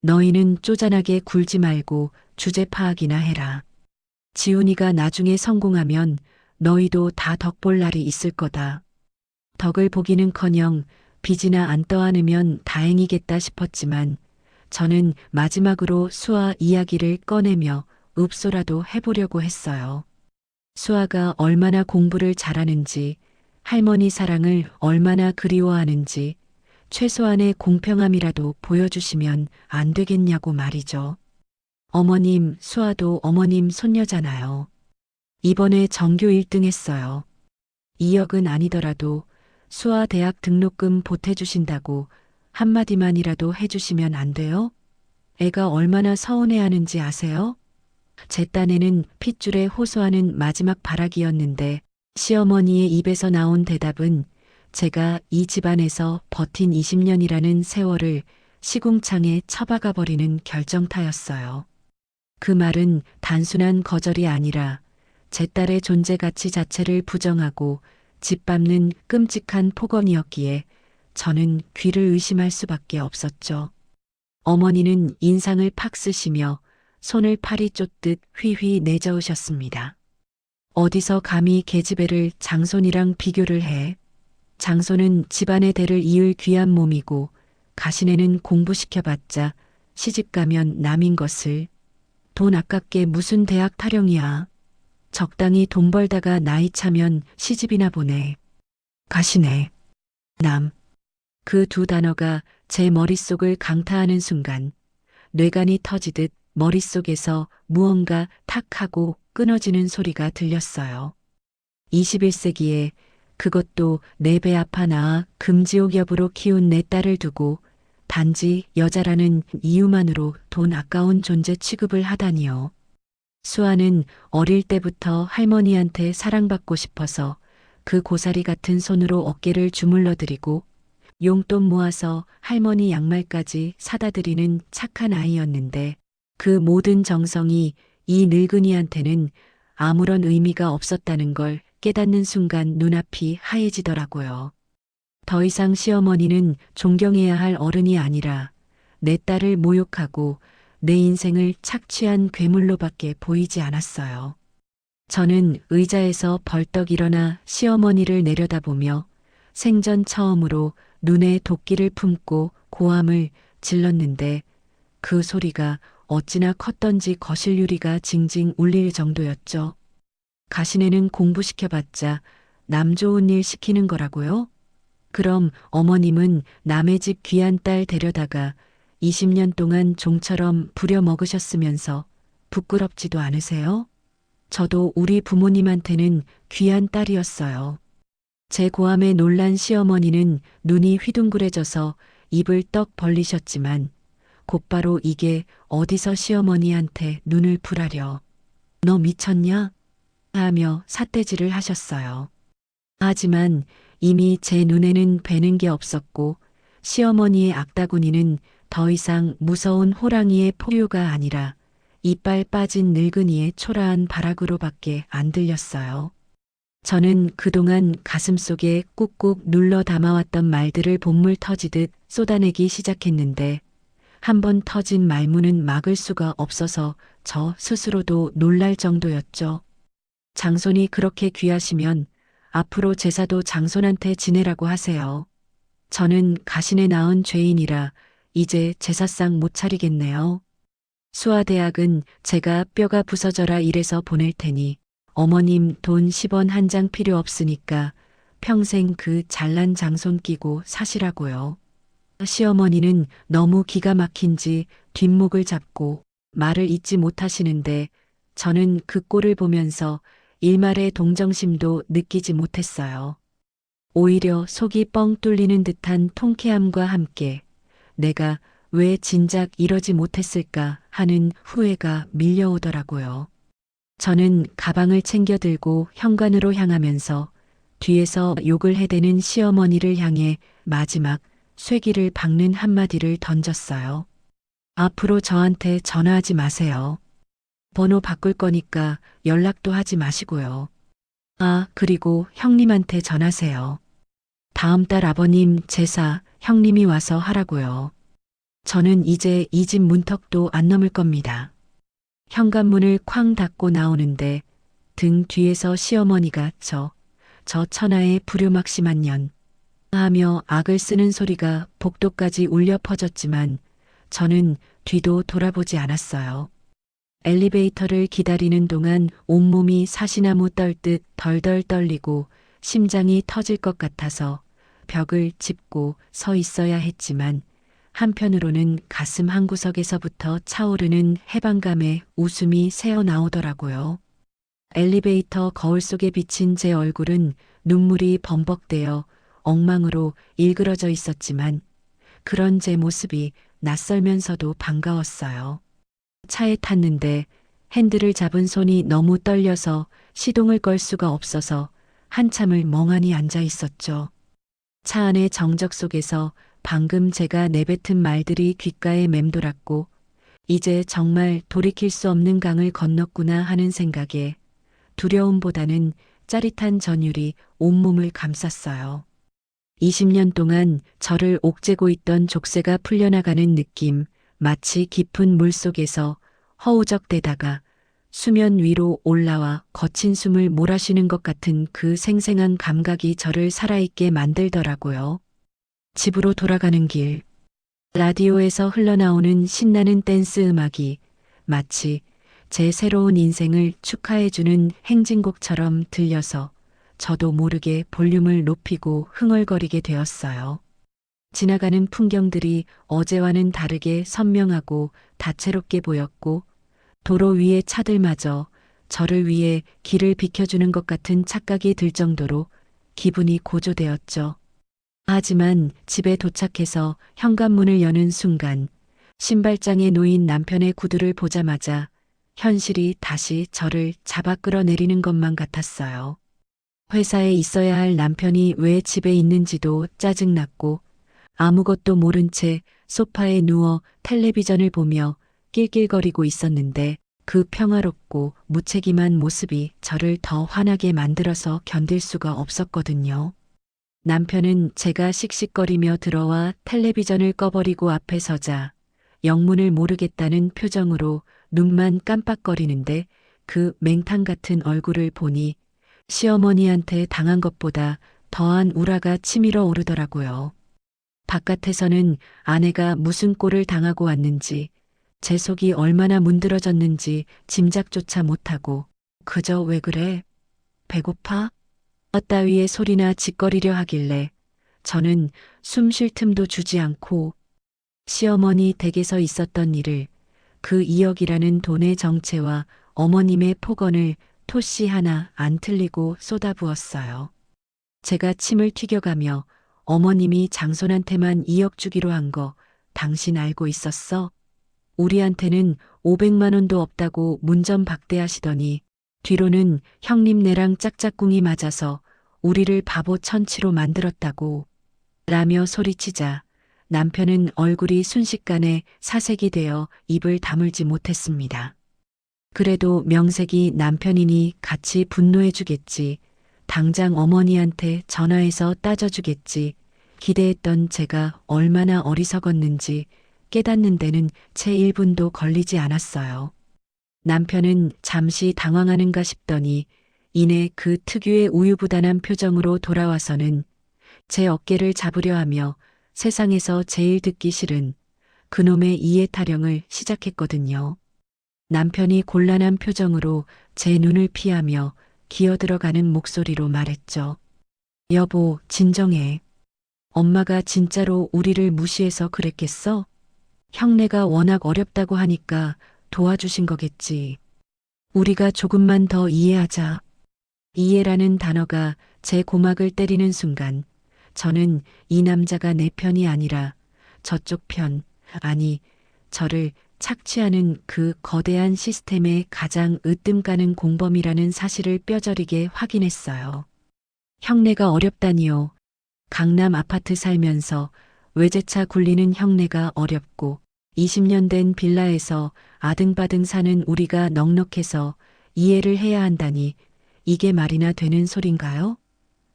너희는 쪼잔하게 굴지 말고 주제 파악이나 해라. 지훈이가 나중에 성공하면 너희도 다 덕볼 날이 있을 거다. 덕을 보기는커녕 빚이나 안 떠안으면 다행이겠다 싶었지만 저는 마지막으로 수아 이야기를 꺼내며 읍소라도 해보려고 했어요. 수아가 얼마나 공부를 잘하는지, 할머니 사랑을 얼마나 그리워하는지 최소한의 공평함이라도 보여주시면 안 되겠냐고 말이죠. 어머님, 수아도 어머님 손녀잖아요. 이번에 전교 1등 했어요. 2억은 아니더라도 수아 대학 등록금 보태주신다고 한마디만이라도 해주시면 안 돼요? 애가 얼마나 서운해하는지 아세요? 제 딴에는 핏줄에 호소하는 마지막 발악이었는데 시어머니의 입에서 나온 대답은 제가 이 집안에서 버틴 20년이라는 세월을 시궁창에 처박아 버리는 결정타였어요. 그 말은 단순한 거절이 아니라 제 딸의 존재 가치 자체를 부정하고 짓밟는 끔찍한 폭언이었기에 저는 귀를 의심할 수밖에 없었죠. 어머니는 인상을 팍 쓰시며 손을 팔이 쫓듯 휘휘 내저으셨습니다. 어디서 감히 계집애를 장손이랑 비교를 해. 장손은 집안의 대를 이을 귀한 몸이고 가시네는 공부시켜봤자 시집가면 남인 것을. 돈 아깝게 무슨 대학 타령이야. 적당히 돈 벌다가 나이 차면 시집이나 보내. 가시네. 남. 그 두 단어가 제 머릿속을 강타하는 순간 뇌관이 터지듯 머릿속에서 무언가 탁 하고 끊어지는 소리가 들렸어요. 21세기에 그것도 내 배 아파 낳아 금지옥엽으로 키운 내 딸을 두고 단지 여자라는 이유만으로 돈 아까운 존재 취급을 하다니요. 수아는 어릴 때부터 할머니한테 사랑받고 싶어서 그 고사리 같은 손으로 어깨를 주물러드리고 용돈 모아서 할머니 양말까지 사다 드리는 착한 아이였는데 그 모든 정성이 이 늙은이한테는 아무런 의미가 없었다는 걸 깨닫는 순간 눈앞이 하얘지더라고요. 더 이상 시어머니는 존경해야 할 어른이 아니라 내 딸을 모욕하고 내 인생을 착취한 괴물로밖에 보이지 않았어요. 저는 의자에서 벌떡 일어나 시어머니를 내려다보며 생전 처음으로 눈에 도끼를 품고 고함을 질렀는데 그 소리가 어찌나 컸던지 거실 유리가 징징 울릴 정도였죠. 가시네는 공부시켜봤자 남 좋은 일 시키는 거라고요? 그럼 어머님은 남의 집 귀한 딸 데려다가 20년 동안 종처럼 부려먹으셨으면서 부끄럽지도 않으세요? 저도 우리 부모님한테는 귀한 딸이었어요. 제 고함에 놀란 시어머니는 눈이 휘둥그레져서 입을 떡 벌리셨지만 곧바로 이게 어디서 시어머니한테 눈을 풀하려. 너 미쳤냐? 하며 삿대질을 하셨어요. 하지만 이미 제 눈에는 뵈는 게 없었고 시어머니의 악다구니는 더 이상 무서운 호랑이의 포효가 아니라 이빨 빠진 늙은이의 초라한 발악으로밖에 안 들렸어요. 저는 그동안 가슴속에 꾹꾹 눌러 담아왔던 말들을 본물 터지듯 쏟아내기 시작했는데 한 번 터진 말문은 막을 수가 없어서 저 스스로도 놀랄 정도였죠. 장손이 그렇게 귀하시면 앞으로 제사도 장손한테 지내라고 하세요. 저는 가신에 낳은 죄인이라 이제 제사상 못 차리겠네요. 수아대학은 제가 뼈가 부서져라 이래서 보낼 테니 어머님 돈 10원 한 장 필요 없으니까 평생 그 잘난 장손 끼고 사시라고요. 시어머니는 너무 기가 막힌지 뒷목을 잡고 말을 잇지 못하시는데 저는 그 꼴을 보면서 일말의 동정심도 느끼지 못했어요. 오히려 속이 뻥 뚫리는 듯한 통쾌함과 함께 내가 왜 진작 이러지 못했을까 하는 후회가 밀려오더라고요. 저는 가방을 챙겨 들고 현관으로 향하면서 뒤에서 욕을 해대는 시어머니를 향해 마지막 쇠기를 박는 한마디를 던졌어요. 앞으로 저한테 전화하지 마세요. 번호 바꿀 거니까 연락도 하지 마시고요. 아, 그리고 형님한테 전하세요. 다음 달 아버님 제사 형님이 와서 하라고요. 저는 이제 이 집 문턱도 안 넘을 겁니다. 현관문을 쾅 닫고 나오는데 등 뒤에서 시어머니가 저 천하의 불효막심한 년 하며 악을 쓰는 소리가 복도까지 울려 퍼졌지만 저는 뒤도 돌아보지 않았어요. 엘리베이터를 기다리는 동안 온몸이 사시나무 떨듯 덜덜 떨리고 심장이 터질 것 같아서 벽을 짚고 서 있어야 했지만 한편으로는 가슴 한구석에서부터 차오르는 해방감에 웃음이 새어나오더라고요. 엘리베이터 거울 속에 비친 제 얼굴은 눈물이 범벅되어 엉망으로 일그러져 있었지만 그런 제 모습이 낯설면서도 반가웠어요. 차에 탔는데 핸들을 잡은 손이 너무 떨려서 시동을 걸 수가 없어서 한참을 멍하니 앉아 있었죠. 차 안의 정적 속에서 방금 제가 내뱉은 말들이 귓가에 맴돌았고 이제 정말 돌이킬 수 없는 강을 건넜구나 하는 생각에 두려움보다는 짜릿한 전율이 온몸을 감쌌어요. 20년 동안 저를 옥죄고 있던 족쇄가 풀려나가는 느낌, 마치 깊은 물속에서 허우적대다가 수면 위로 올라와 거친 숨을 몰아쉬는 것 같은 그 생생한 감각이 저를 살아있게 만들더라고요. 집으로 돌아가는 길, 라디오에서 흘러나오는 신나는 댄스 음악이 마치 제 새로운 인생을 축하해주는 행진곡처럼 들려서 저도 모르게 볼륨을 높이고 흥얼거리게 되었어요. 지나가는 풍경들이 어제와는 다르게 선명하고 다채롭게 보였고 도로 위의 차들마저 저를 위해 길을 비켜주는 것 같은 착각이 들 정도로 기분이 고조되었죠. 하지만 집에 도착해서 현관문을 여는 순간 신발장에 놓인 남편의 구두를 보자마자 현실이 다시 저를 잡아 끌어내리는 것만 같았어요. 회사에 있어야 할 남편이 왜 집에 있는지도 짜증났고 아무것도 모른 채 소파에 누워 텔레비전을 보며 낄낄거리고 있었는데 그 평화롭고 무책임한 모습이 저를 더 화나게 만들어서 견딜 수가 없었거든요. 남편은 제가 씩씩거리며 들어와 텔레비전을 꺼버리고 앞에 서자 영문을 모르겠다는 표정으로 눈만 깜빡거리는데 그 맹탕 같은 얼굴을 보니 시어머니한테 당한 것보다 더한 우라가 치밀어 오르더라고요. 바깥에서는 아내가 무슨 꼴을 당하고 왔는지, 제 속이 얼마나 문드러졌는지 짐작조차 못하고 그저 왜 그래? 배고파? 따위의 소리나 짓거리려 하길래 저는 숨 쉴 틈도 주지 않고 시어머니 댁에서 있었던 일을, 그 2억이라는 돈의 정체와 어머님의 폭언을 토씨 하나 안 틀리고 쏟아부었어요. 제가 침을 튀겨가며 어머님이 장손한테만 2억 주기로 한 거 당신 알고 있었어? 우리한테는 500만 원도 없다고 문전박대하시더니 뒤로는 형님네랑 짝짝꿍이 맞아서 우리를 바보 천치로 만들었다고 라며 소리치자 남편은 얼굴이 순식간에 사색이 되어 입을 다물지 못했습니다. 그래도 명색이 남편이니 같이 분노해주겠지. 당장 어머니한테 전화해서 따져주겠지. 기대했던 제가 얼마나 어리석었는지 깨닫는 데는 채 1분도 걸리지 않았어요. 남편은 잠시 당황하는가 싶더니 이내 그 특유의 우유부단한 표정으로 돌아와서는 제 어깨를 잡으려 하며 세상에서 제일 듣기 싫은 그놈의 이해 타령을 시작했거든요. 남편이 곤란한 표정으로 제 눈을 피하며 기어들어가는 목소리로 말했죠. 여보, 진정해. 엄마가 진짜로 우리를 무시해서 그랬겠어? 형네가 워낙 어렵다고 하니까 도와주신 거겠지. 우리가 조금만 더 이해하자. 이해라는 단어가 제 고막을 때리는 순간 저는 이 남자가 내 편이 아니라 저쪽 편, 아니, 저를 착취하는 그 거대한 시스템의 가장 으뜸 가는 공범이라는 사실을 뼈저리게 확인했어요. 형네가 어렵다니요. 강남 아파트 살면서 외제차 굴리는 형네가 어렵고 20년 된 빌라에서 아등바등 사는 우리가 넉넉해서 이해를 해야 한다니 이게 말이나 되는 소린가요?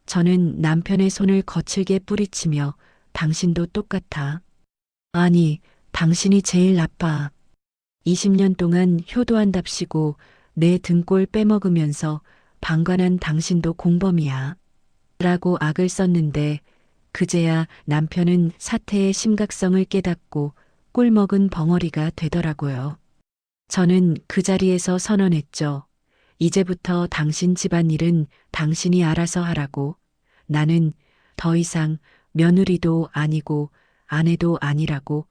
저는 남편의 손을 거칠게 뿌리치며 당신도 똑같아. 아니, 당신이 제일 나빠. 20년 동안 효도한답시고 내 등골 빼먹으면서 방관한 당신도 공범이야. 라고 악을 썼는데 그제야 남편은 사태의 심각성을 깨닫고 꿀먹은 벙어리가 되더라고요. 저는 그 자리에서 선언했죠. 이제부터 당신 집안일은 당신이 알아서 하라고. 나는 더 이상 며느리도 아니고 아내도 아니라고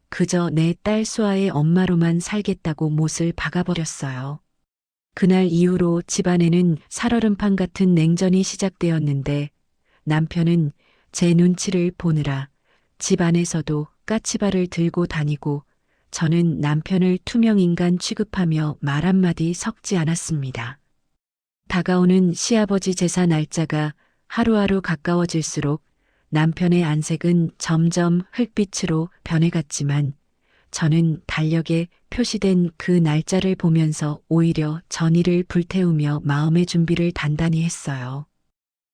그저 내 딸 수아의 엄마로만 살겠다고 못을 박아버렸어요. 그날 이후로 집안에는 살얼음판 같은 냉전이 시작되었는데 남편은 제 눈치를 보느라 집 안에서도 까치발을 들고 다니고 저는 남편을 투명인간 취급하며 말 한마디 섞지 않았습니다. 다가오는 시아버지 제사 날짜가 하루하루 가까워질수록 남편의 안색은 점점 흙빛으로 변해갔지만 저는 달력에 표시된 그 날짜를 보면서 오히려 전의를 불태우며 마음의 준비를 단단히 했어요.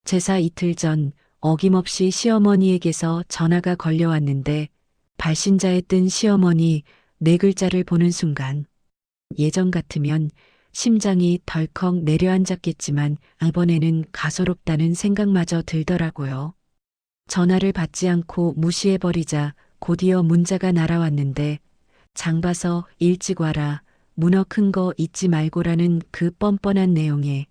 제사 이틀 전 어김없이 시어머니에게서 전화가 걸려왔는데 발신자에 뜬 시어머니 네 글자를 보는 순간 예전 같으면 심장이 덜컥 내려앉았겠지만 이번에는 가소롭다는 생각마저 들더라고요. 전화를 받지 않고 무시해버리자 곧이어 문자가 날아왔는데 장 봐서 일찍 와라, 문어 큰 거 잊지 말고라는 그 뻔뻔한 내용에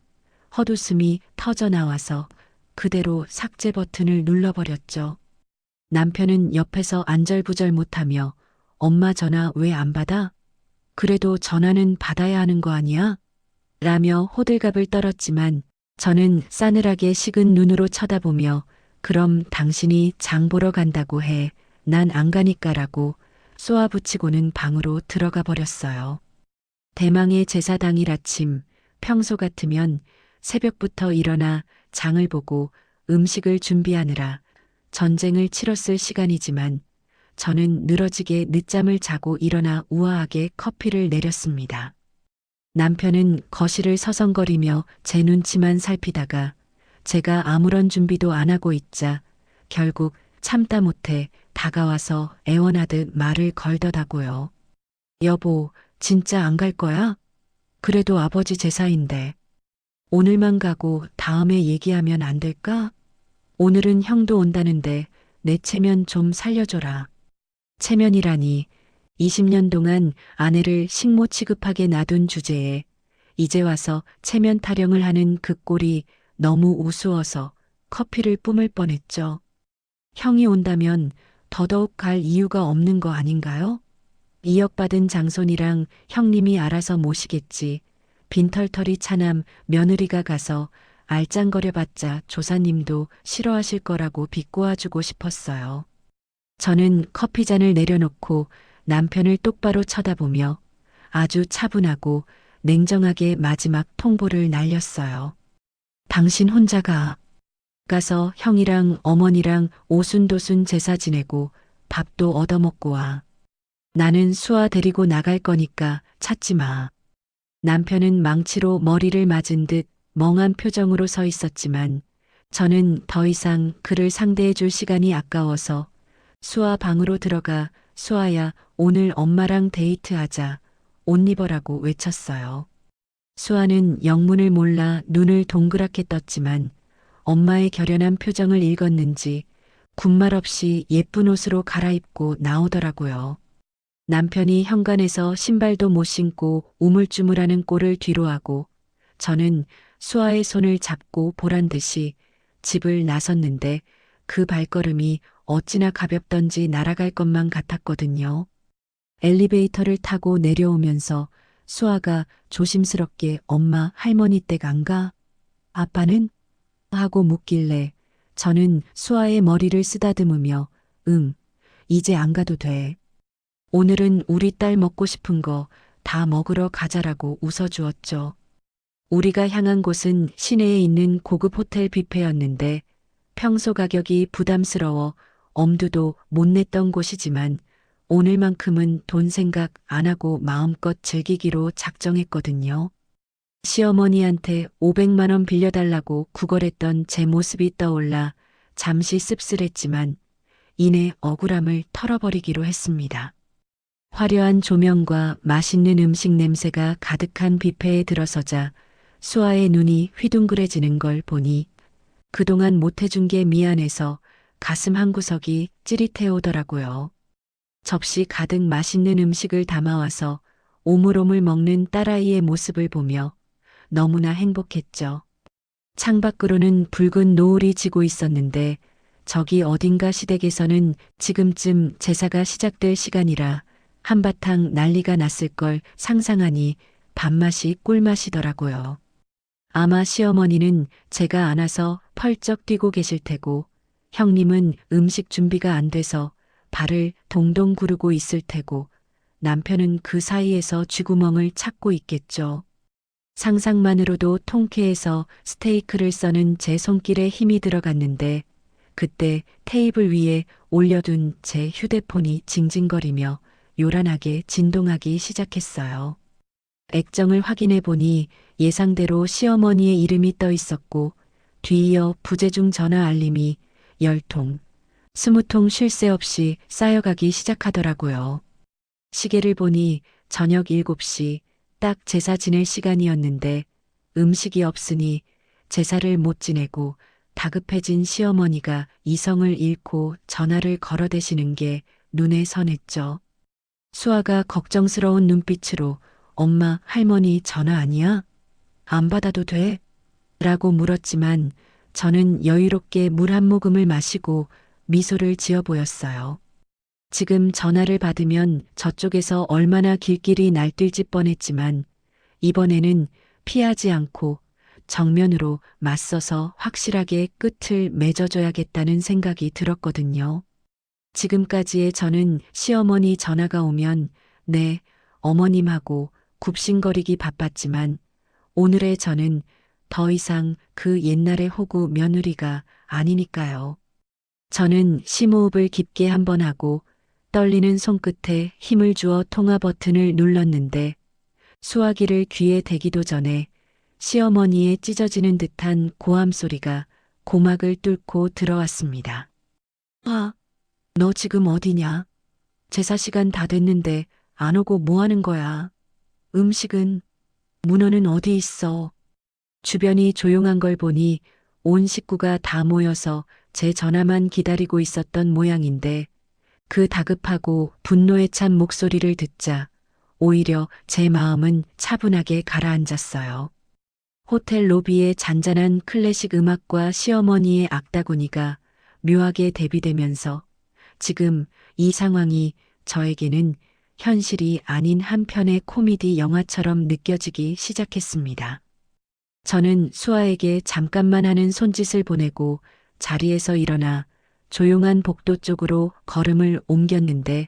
헛웃음이 터져나와서 그대로 삭제 버튼을 눌러버렸죠. 남편은 옆에서 안절부절 못하며 엄마 전화 왜 안 받아? 그래도 전화는 받아야 하는 거 아니야? 라며 호들갑을 떨었지만 저는 싸늘하게 식은 눈으로 쳐다보며 그럼 당신이 장 보러 간다고 해. 난 안 가니까라고 쏘아붙이고는 방으로 들어가 버렸어요. 대망의 제사 당일 아침, 평소 같으면 새벽부터 일어나 장을 보고 음식을 준비하느라 전쟁을 치렀을 시간이지만 저는 늘어지게 늦잠을 자고 일어나 우아하게 커피를 내렸습니다. 남편은 거실을 서성거리며 제 눈치만 살피다가 제가 아무런 준비도 안 하고 있자 결국 참다 못해 다가와서 애원하듯 말을 걸더라고요. 여보, 진짜 안 갈 거야? 그래도 아버지 제사인데 오늘만 가고 다음에 얘기하면 안 될까? 오늘은 형도 온다는데 내 체면 좀 살려줘라. 체면이라니 20년 동안 아내를 식모 취급하게 놔둔 주제에 이제 와서 체면 타령을 하는 그 꼴이 너무 우스워서 커피를 뿜을 뻔했죠. 형이 온다면 더더욱 갈 이유가 없는 거 아닌가요? 이역받은 장손이랑 형님이 알아서 모시겠지. 빈털터리 차남 며느리가 가서 알짱거려봤자 조사님도 싫어하실 거라고 비꼬아주고 싶었어요. 저는 커피잔을 내려놓고 남편을 똑바로 쳐다보며 아주 차분하고 냉정하게 마지막 통보를 날렸어요. 당신 혼자가 가서 형이랑 어머니랑 오순도순 제사 지내고 밥도 얻어먹고 와. 나는 수아 데리고 나갈 거니까 찾지 마. 남편은 망치로 머리를 맞은 듯 멍한 표정으로 서 있었지만 저는 더 이상 그를 상대해 줄 시간이 아까워서 수아 방으로 들어가 수아야 오늘 엄마랑 데이트하자. 옷 입어라고 외쳤어요. 수아는 영문을 몰라 눈을 동그랗게 떴지만 엄마의 결연한 표정을 읽었는지 군말 없이 예쁜 옷으로 갈아입고 나오더라고요. 남편이 현관에서 신발도 못 신고 우물쭈물하는 꼴을 뒤로하고 저는 수아의 손을 잡고 보란 듯이 집을 나섰는데 그 발걸음이 어찌나 가볍던지 날아갈 것만 같았거든요. 엘리베이터를 타고 내려오면서 수아가 조심스럽게 엄마 할머니 댁 안 가? 아빠는? 하고 묻길래 저는 수아의 머리를 쓰다듬으며 이제 안 가도 돼. 오늘은 우리 딸 먹고 싶은 거 다 먹으러 가자라고 웃어주었죠. 우리가 향한 곳은 시내에 있는 고급 호텔 뷔페였는데 평소 가격이 부담스러워 엄두도 못 냈던 곳이지만 오늘만큼은 돈 생각 안 하고 마음껏 즐기기로 작정했거든요. 시어머니한테 500만 원 빌려달라고 구걸했던 제 모습이 떠올라 잠시 씁쓸했지만 이내 억울함을 털어버리기로 했습니다. 화려한 조명과 맛있는 음식 냄새가 가득한 뷔페에 들어서자 수아의 눈이 휘둥그레지는 걸 보니 그동안 못해준 게 미안해서 가슴 한구석이 찌릿해 오더라고요. 접시 가득 맛있는 음식을 담아와서 오물오물 먹는 딸아이의 모습을 보며 너무나 행복했죠. 창밖으로는 붉은 노을이 지고 있었는데 저기 어딘가 시댁에서는 지금쯤 제사가 시작될 시간이라 한바탕 난리가 났을 걸 상상하니 밥맛이 꿀맛이더라고요. 아마 시어머니는 제가 안아서 펄쩍 뛰고 계실 테고 형님은 음식 준비가 안 돼서 발을 동동 구르고 있을 테고 남편은 그 사이에서 쥐구멍을 찾고 있겠죠. 상상만으로도 통쾌해서 스테이크를 써는 제 손길에 힘이 들어갔는데 그때 테이블 위에 올려둔 제 휴대폰이 징징거리며 요란하게 진동하기 시작했어요. 액정을 확인해 보니 예상대로 시어머니의 이름이 떠 있었고 뒤이어 부재중 전화 알림이 10통, 20통 쉴 새 없이 쌓여가기 시작하더라고요. 시계를 보니 저녁 7시 딱 제사 지낼 시간이었는데 음식이 없으니 제사를 못 지내고 다급해진 시어머니가 이성을 잃고 전화를 걸어대시는 게 눈에 선했죠. 수아가 걱정스러운 눈빛으로 엄마, 할머니 전화 아니야? 안 받아도 돼? 라고 물었지만 저는 여유롭게 물 한 모금을 마시고 미소를 지어 보였어요. 지금 전화를 받으면 저쪽에서 얼마나 길길이 날뛸지 뻔했지만 이번에는 피하지 않고 정면으로 맞서서 확실하게 끝을 맺어줘야겠다는 생각이 들었거든요. 지금까지의 저는 시어머니 전화가 오면 네, 어머님하고 굽신거리기 바빴지만 오늘의 저는 더 이상 그 옛날의 호구 며느리가 아니니까요. 저는 심호흡을 깊게 한번 하고 떨리는 손끝에 힘을 주어 통화 버튼을 눌렀는데 수화기를 귀에 대기도 전에 시어머니의 찢어지는 듯한 고함 소리가 고막을 뚫고 들어왔습니다. 아, 너 지금 어디냐? 제사 시간 다 됐는데 안 오고 뭐 하는 거야? 음식은? 문어는 어디 있어? 주변이 조용한 걸 보니 온 식구가 다 모여서 제 전화만 기다리고 있었던 모양인데 그 다급하고 분노에 찬 목소리를 듣자 오히려 제 마음은 차분하게 가라앉았어요. 호텔 로비의 잔잔한 클래식 음악과 시어머니의 악다구니가 묘하게 대비되면서 지금 이 상황이 저에게는 현실이 아닌 한 편의 코미디 영화처럼 느껴지기 시작했습니다. 저는 수아에게 잠깐만 하는 손짓을 보내고 자리에서 일어나 조용한 복도 쪽으로 걸음을 옮겼는데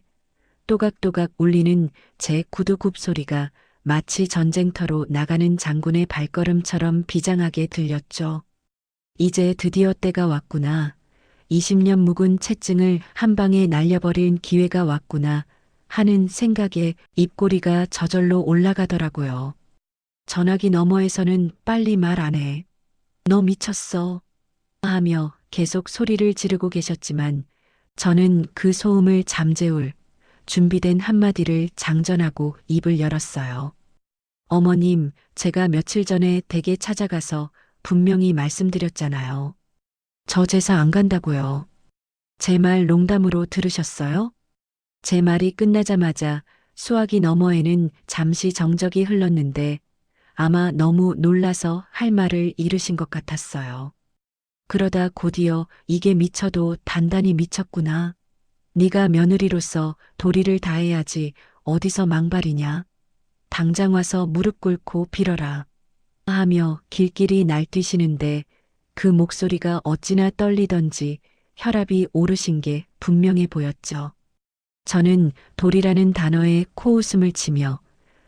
또각또각 울리는 제 구두 굽소리가 마치 전쟁터로 나가는 장군의 발걸음처럼 비장하게 들렸죠. 이제 드디어 때가 왔구나. 20년 묵은 채증을 한 방에 날려버린 기회가 왔구나 하는 생각에 입꼬리가 저절로 올라가더라고요. 전화기 너머에서는 빨리 말 안 해. 너 미쳤어. 하며 계속 소리를 지르고 계셨지만 저는 그 소음을 잠재울 준비된 한마디를 장전하고 입을 열었어요. 어머님, 제가 며칠 전에 댁에 찾아가서 분명히 말씀드렸잖아요. 저 제사 안 간다고요. 제 말 농담으로 들으셨어요? 제 말이 끝나자마자 수화기 너머에는 잠시 정적이 흘렀는데 아마 너무 놀라서 할 말을 잃으신 것 같았어요. 그러다 곧이어 이게 미쳐도 단단히 미쳤구나. 네가 며느리로서 도리를 다해야지 어디서 망발이냐. 당장 와서 무릎 꿇고 빌어라. 하며 길길이 날뛰시는데 그 목소리가 어찌나 떨리던지 혈압이 오르신 게 분명해 보였죠. 저는 도리라는 단어에 코웃음을 치며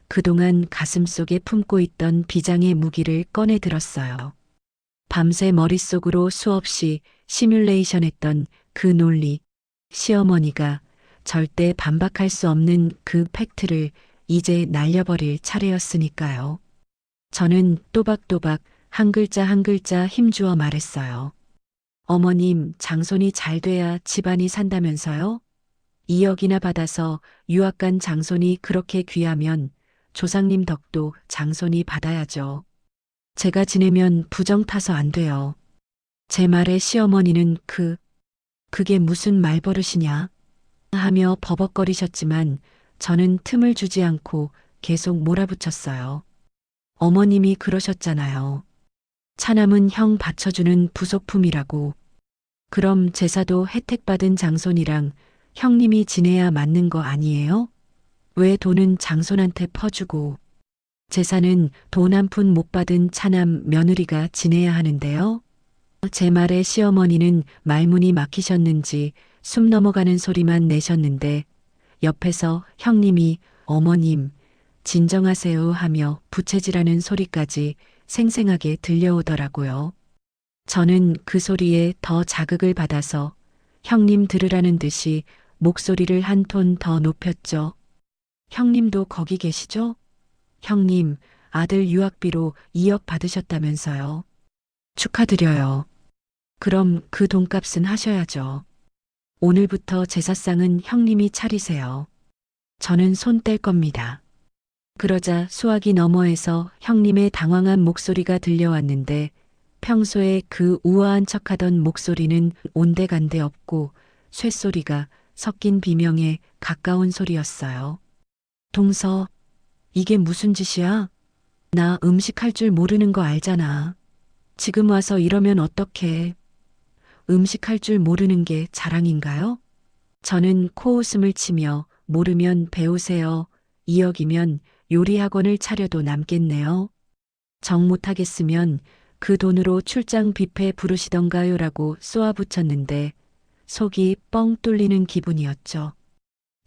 그동안 가슴속에 품고 있던 비장의 무기를 꺼내 들었어요. 밤새 머릿속으로 수없이 시뮬레이션했던 그 논리, 시어머니가 절대 반박할 수 없는 그 팩트를 이제 날려버릴 차례였으니까요. 저는 또박또박 한 글자 한 글자 힘주어 말했어요. 어머님, 장손이 잘 돼야 집안이 산다면서요? 2억이나 받아서 유학 간 장손이 그렇게 귀하면 조상님 덕도 장손이 받아야죠. 제가 지내면 부정 타서 안 돼요. 제 말에 시어머니는 그게 무슨 말버릇이냐 하며 버벅거리셨지만 저는 틈을 주지 않고 계속 몰아붙였어요. 어머님이 그러셨잖아요. 차남은 형 받쳐주는 부속품이라고. 그럼 제사도 혜택받은 장손이랑 형님이 지내야 맞는 거 아니에요? 왜 돈은 장손한테 퍼주고 제사는 돈 한 푼 못 받은 차남 며느리가 지내야 하는데요? 제 말에 시어머니는 말문이 막히셨는지 숨 넘어가는 소리만 내셨는데 옆에서 형님이 어머님 진정하세요 하며 부채질하는 소리까지 생생하게 들려오더라고요. 저는 그 소리에 더 자극을 받아서 형님 들으라는 듯이 목소리를 한 톤 더 높였죠. 형님도 거기 계시죠? 형님, 아들 유학비로 2억 받으셨다면서요. 축하드려요. 그럼 그 돈값은 하셔야죠. 오늘부터 제사상은 형님이 차리세요. 저는 손 뗄 겁니다. 그러자 수화기 너머에서 형님의 당황한 목소리가 들려왔는데 평소에 그 우아한 척하던 목소리는 온데간데 없고 쇳소리가 섞인 비명에 가까운 소리였어요. 동서, 이게 무슨 짓이야? 나 음식할 줄 모르는 거 알잖아. 지금 와서 이러면 어떡해. 음식할 줄 모르는 게 자랑인가요? 저는 코웃음을 치며 모르면 배우세요. 2억이면 요리학원을 차려도 남겠네요. 정 못하겠으면 그 돈으로 출장 뷔페 부르시던가요라고 쏘아붙였는데 속이 뻥 뚫리는 기분이었죠.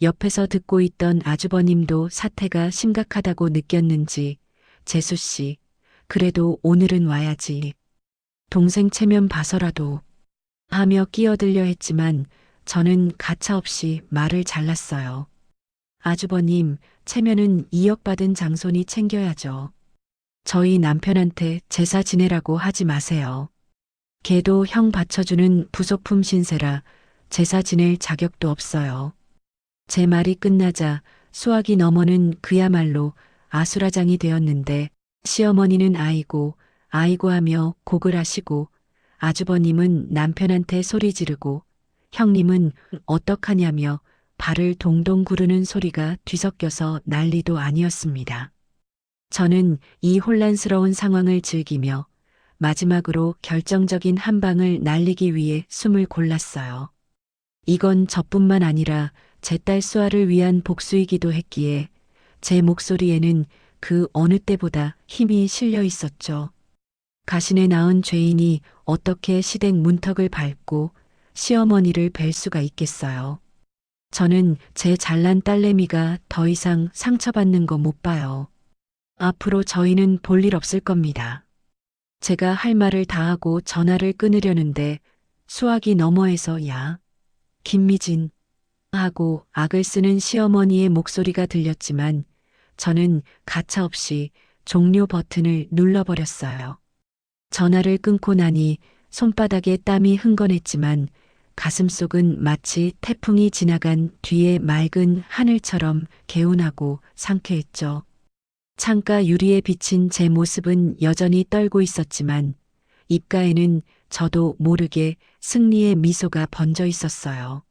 옆에서 듣고 있던 아주버님도 사태가 심각하다고 느꼈는지 재수 씨, 그래도 오늘은 와야지. 동생 체면 봐서라도 하며 끼어들려 했지만 저는 가차없이 말을 잘랐어요. 아주버님, 체면은 2억 받은 장손이 챙겨야죠. 저희 남편한테 제사 지내라고 하지 마세요. 걔도 형 받쳐주는 부속품 신세라 제사 지낼 자격도 없어요. 제 말이 끝나자 수화기 너머는 그야말로 아수라장이 되었는데 시어머니는 아이고, 아이고 하며 곡을 하시고, 아주버님은 남편한테 소리 지르고, 형님은 어떡하냐며 발을 동동 구르는 소리가 뒤섞여서 난리도 아니었습니다. 저는 이 혼란스러운 상황을 즐기며 마지막으로 결정적인 한 방을 날리기 위해 숨을 골랐어요. 이건 저뿐만 아니라 제 딸 수아를 위한 복수이기도 했기에 제 목소리에는 그 어느 때보다 힘이 실려 있었죠. 가신에 낳은 죄인이 어떻게 시댁 문턱을 밟고 시어머니를 뵐 수가 있겠어요. 저는 제 잘난 딸내미가 더 이상 상처받는 거 못 봐요. 앞으로 저희는 볼 일 없을 겁니다. 제가 할 말을 다 하고 전화를 끊으려는데 수화기 너머에서 야, 김미진 하고 악을 쓰는 시어머니의 목소리가 들렸지만 저는 가차없이 종료 버튼을 눌러버렸어요. 전화를 끊고 나니 손바닥에 땀이 흥건했지만 가슴속은 마치 태풍이 지나간 뒤의 맑은 하늘처럼 개운하고 상쾌했죠. 창가 유리에 비친 제 모습은 여전히 떨고 있었지만 입가에는 저도 모르게 승리의 미소가 번져 있었어요.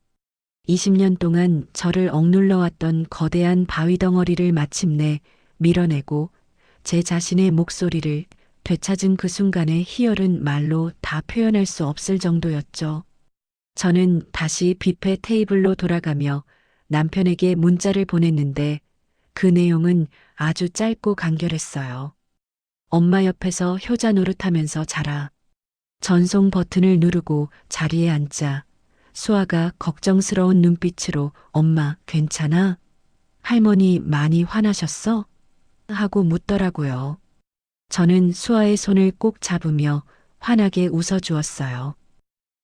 20년 동안 저를 억눌러 왔던 거대한 바위 덩어리를 마침내 밀어내고 제 자신의 목소리를 되찾은 그 순간의 희열은 말로 다 표현할 수 없을 정도였죠. 저는 다시 뷔페 테이블로 돌아가며 남편에게 문자를 보냈는데 그 내용은 아주 짧고 간결했어요. 엄마 옆에서 효자 노릇하면서 자라. 전송 버튼을 누르고 자리에 앉자. 수아가 걱정스러운 눈빛으로 엄마 괜찮아? 할머니 많이 화나셨어? 하고 묻더라고요. 저는 수아의 손을 꼭 잡으며 환하게 웃어주었어요.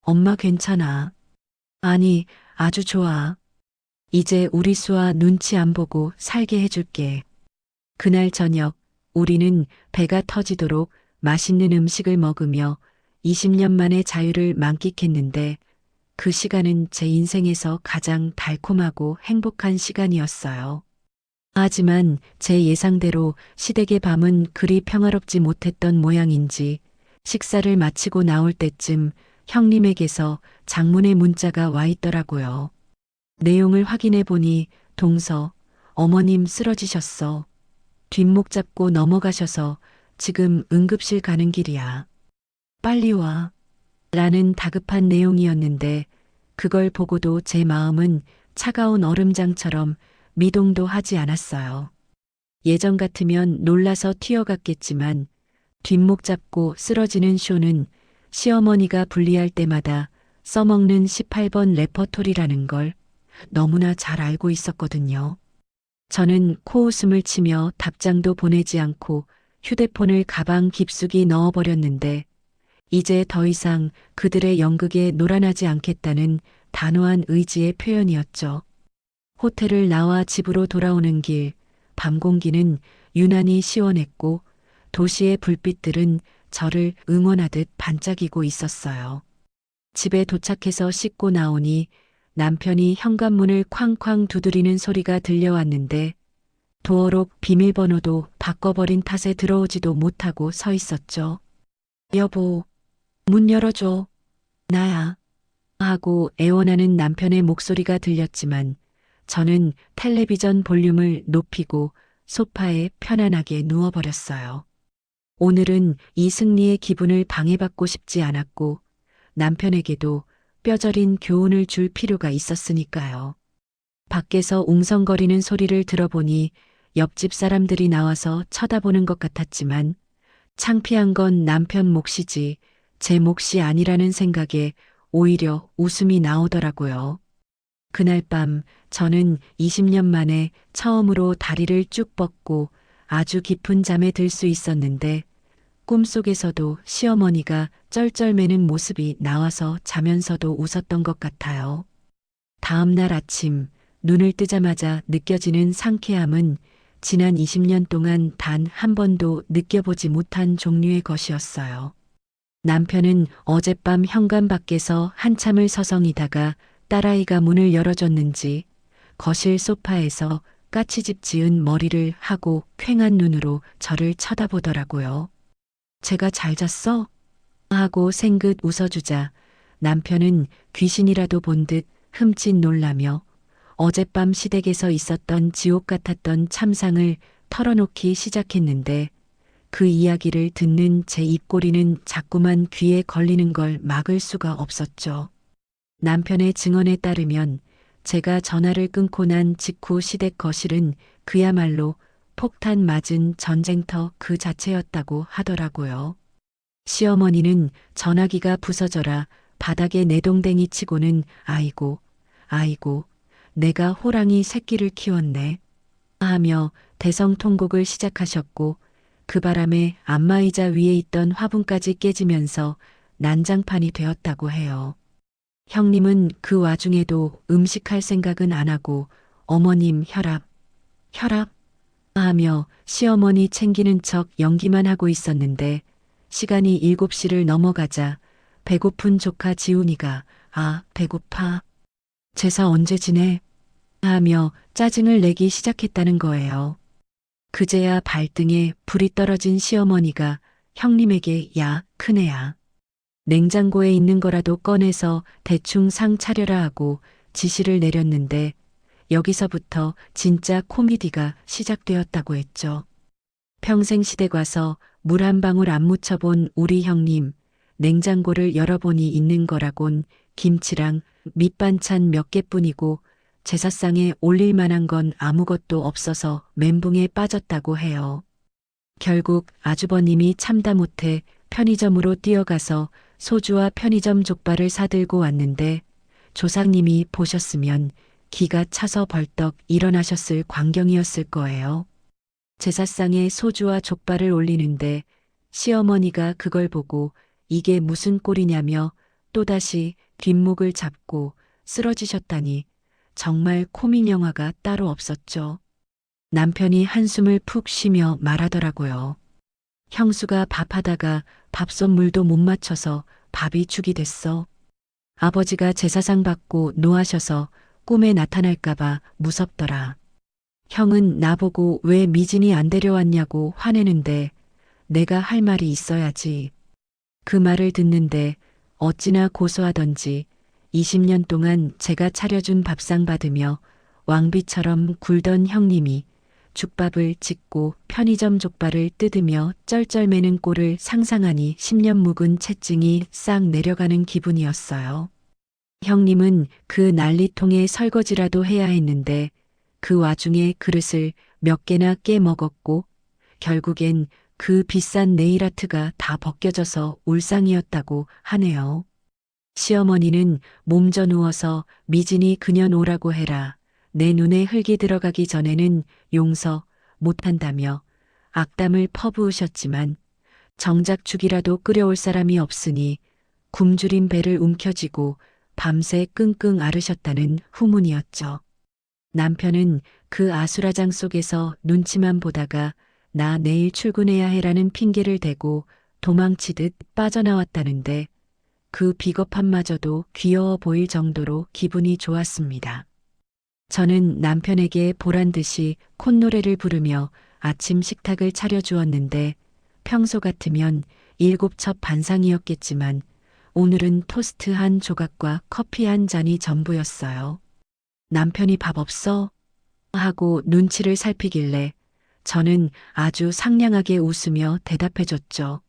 엄마 괜찮아. 아니, 아주 좋아. 이제 우리 수아 눈치 안 보고 살게 해줄게. 그날 저녁 우리는 배가 터지도록 맛있는 음식을 먹으며 20년 만의 자유를 만끽했는데 그 시간은 제 인생에서 가장 달콤하고 행복한 시간이었어요. 하지만 제 예상대로 시댁의 밤은 그리 평화롭지 못했던 모양인지 식사를 마치고 나올 때쯤 형님에게서 장문의 문자가 와 있더라고요. 내용을 확인해 보니 동서, 어머님 쓰러지셨어. 뒷목 잡고 넘어가셔서 지금 응급실 가는 길이야. 빨리 와. 라는 다급한 내용이었는데 그걸 보고도 제 마음은 차가운 얼음장처럼 미동도 하지 않았어요. 예전 같으면 놀라서 튀어갔겠지만 뒷목 잡고 쓰러지는 쇼는 시어머니가 분리할 때마다 써먹는 18번 레퍼토리라는 걸 너무나 잘 알고 있었거든요. 저는 코웃음을 치며 답장도 보내지 않고 휴대폰을 가방 깊숙이 넣어버렸는데 이제 더 이상 그들의 연극에 놀아나지 않겠다는 단호한 의지의 표현이었죠. 호텔을 나와 집으로 돌아오는 길, 밤 공기는 유난히 시원했고 도시의 불빛들은 저를 응원하듯 반짝이고 있었어요. 집에 도착해서 씻고 나오니 남편이 현관문을 쾅쾅 두드리는 소리가 들려왔는데 도어록 비밀번호도 바꿔버린 탓에 들어오지도 못하고 서 있었죠. 여보, 문 열어줘. 나야. 하고 애원하는 남편의 목소리가 들렸지만 저는 텔레비전 볼륨을 높이고 소파에 편안하게 누워버렸어요. 오늘은 이 승리의 기분을 방해받고 싶지 않았고 남편에게도 뼈저린 교훈을 줄 필요가 있었으니까요. 밖에서 웅성거리는 소리를 들어보니 옆집 사람들이 나와서 쳐다보는 것 같았지만 창피한 건 남편 몫이지 제 몫이 아니라는 생각에 오히려 웃음이 나오더라고요. 그날 밤 저는 20년 만에 처음으로 다리를 쭉 뻗고 아주 깊은 잠에 들 수 있었는데 꿈속에서도 시어머니가 쩔쩔매는 모습이 나와서 자면서도 웃었던 것 같아요. 다음 날 아침 눈을 뜨자마자 느껴지는 상쾌함은 지난 20년 동안 단 한 번도 느껴보지 못한 종류의 것이었어요. 남편은 어젯밤 현관 밖에서 한참을 서성이다가 딸아이가 문을 열어줬는지 거실 소파에서 까치집 지은 머리를 하고 퀭한 눈으로 저를 쳐다보더라고요. 제가 잘 잤어? 하고 생긋 웃어주자 남편은 귀신이라도 본 듯 흠칫 놀라며 어젯밤 시댁에서 있었던 지옥 같았던 참상을 털어놓기 시작했는데 그 이야기를 듣는 제 입꼬리는 자꾸만 귀에 걸리는 걸 막을 수가 없었죠. 남편의 증언에 따르면 제가 전화를 끊고 난 직후 시댁 거실은 그야말로 폭탄 맞은 전쟁터 그 자체였다고 하더라고요. 시어머니는 전화기가 부서져라 바닥에 내동댕이 치고는 아이고, 아이고, 내가 호랑이 새끼를 키웠네 하며 대성통곡을 시작하셨고 그 바람에 안마의자 위에 있던 화분까지 깨지면서 난장판이 되었다고 해요. 형님은 그 와중에도 음식할 생각은 안 하고 어머님 혈압, 혈압 하며 시어머니 챙기는 척 연기만 하고 있었는데 시간이 7시를 넘어가자 배고픈 조카 지훈이가 아, 배고파. 제사 언제 지내? 하며 짜증을 내기 시작했다는 거예요. 그제야 발등에 불이 떨어진 시어머니가 형님에게 야, 큰애야. 냉장고에 있는 거라도 꺼내서 대충 상 차려라 하고 지시를 내렸는데 여기서부터 진짜 코미디가 시작되었다고 했죠. 평생 시댁 와서 물 한 방울 안 묻혀본 우리 형님, 냉장고를 열어보니 있는 거라곤 김치랑 밑반찬 몇 개뿐이고 제사상에 올릴 만한 건 아무것도 없어서 멘붕에 빠졌다고 해요. 결국 아주버님이 참다 못해 편의점으로 뛰어가서 소주와 편의점 족발을 사들고 왔는데 조상님이 보셨으면 기가 차서 벌떡 일어나셨을 광경이었을 거예요. 제사상에 소주와 족발을 올리는데 시어머니가 그걸 보고 이게 무슨 꼴이냐며 또다시 뒷목을 잡고 쓰러지셨다니 정말 코믹 영화가 따로 없었죠. 남편이 한숨을 푹 쉬며 말하더라고요. 형수가 밥하다가 밥솥물도 못 맞춰서 밥이 죽이 됐어. 아버지가 제사상 받고 노하셔서 꿈에 나타날까봐 무섭더라. 형은 나보고 왜 미진이 안 데려왔냐고 화내는데 내가 할 말이 있어야지. 그 말을 듣는데 어찌나 고소하던지 20년 동안 제가 차려준 밥상 받으며 왕비처럼 굴던 형님이 죽밥을 짓고 편의점 족발을 뜯으며 쩔쩔매는 꼴을 상상하니 10년 묵은 채증이 싹 내려가는 기분이었어요. 형님은 그 난리통에 설거지라도 해야 했는데 그 와중에 그릇을 몇 개나 깨먹었고 결국엔 그 비싼 네일아트가 다 벗겨져서 울상이었다고 하네요. 시어머니는 몸져 누워서 미진이 그년 오라고 해라. 내 눈에 흙이 들어가기 전에는 용서 못한다며 악담을 퍼부으셨지만 정작 죽이라도 끓여올 사람이 없으니 굶주린 배를 움켜쥐고 밤새 끙끙 앓으셨다는 후문이었죠. 남편은 그 아수라장 속에서 눈치만 보다가 나 내일 출근해야 해라는 핑계를 대고 도망치듯 빠져나왔다는데 그 비겁함마저도 귀여워 보일 정도로 기분이 좋았습니다. 저는 남편에게 보란 듯이 콧노래를 부르며 아침 식탁을 차려주었는데 평소 같으면 7첩 반상이었겠지만 오늘은 토스트 한 조각과 커피 한 잔이 전부였어요. 남편이 밥 없어? 하고 눈치를 살피길래 저는 아주 상냥하게 웃으며 대답해줬죠.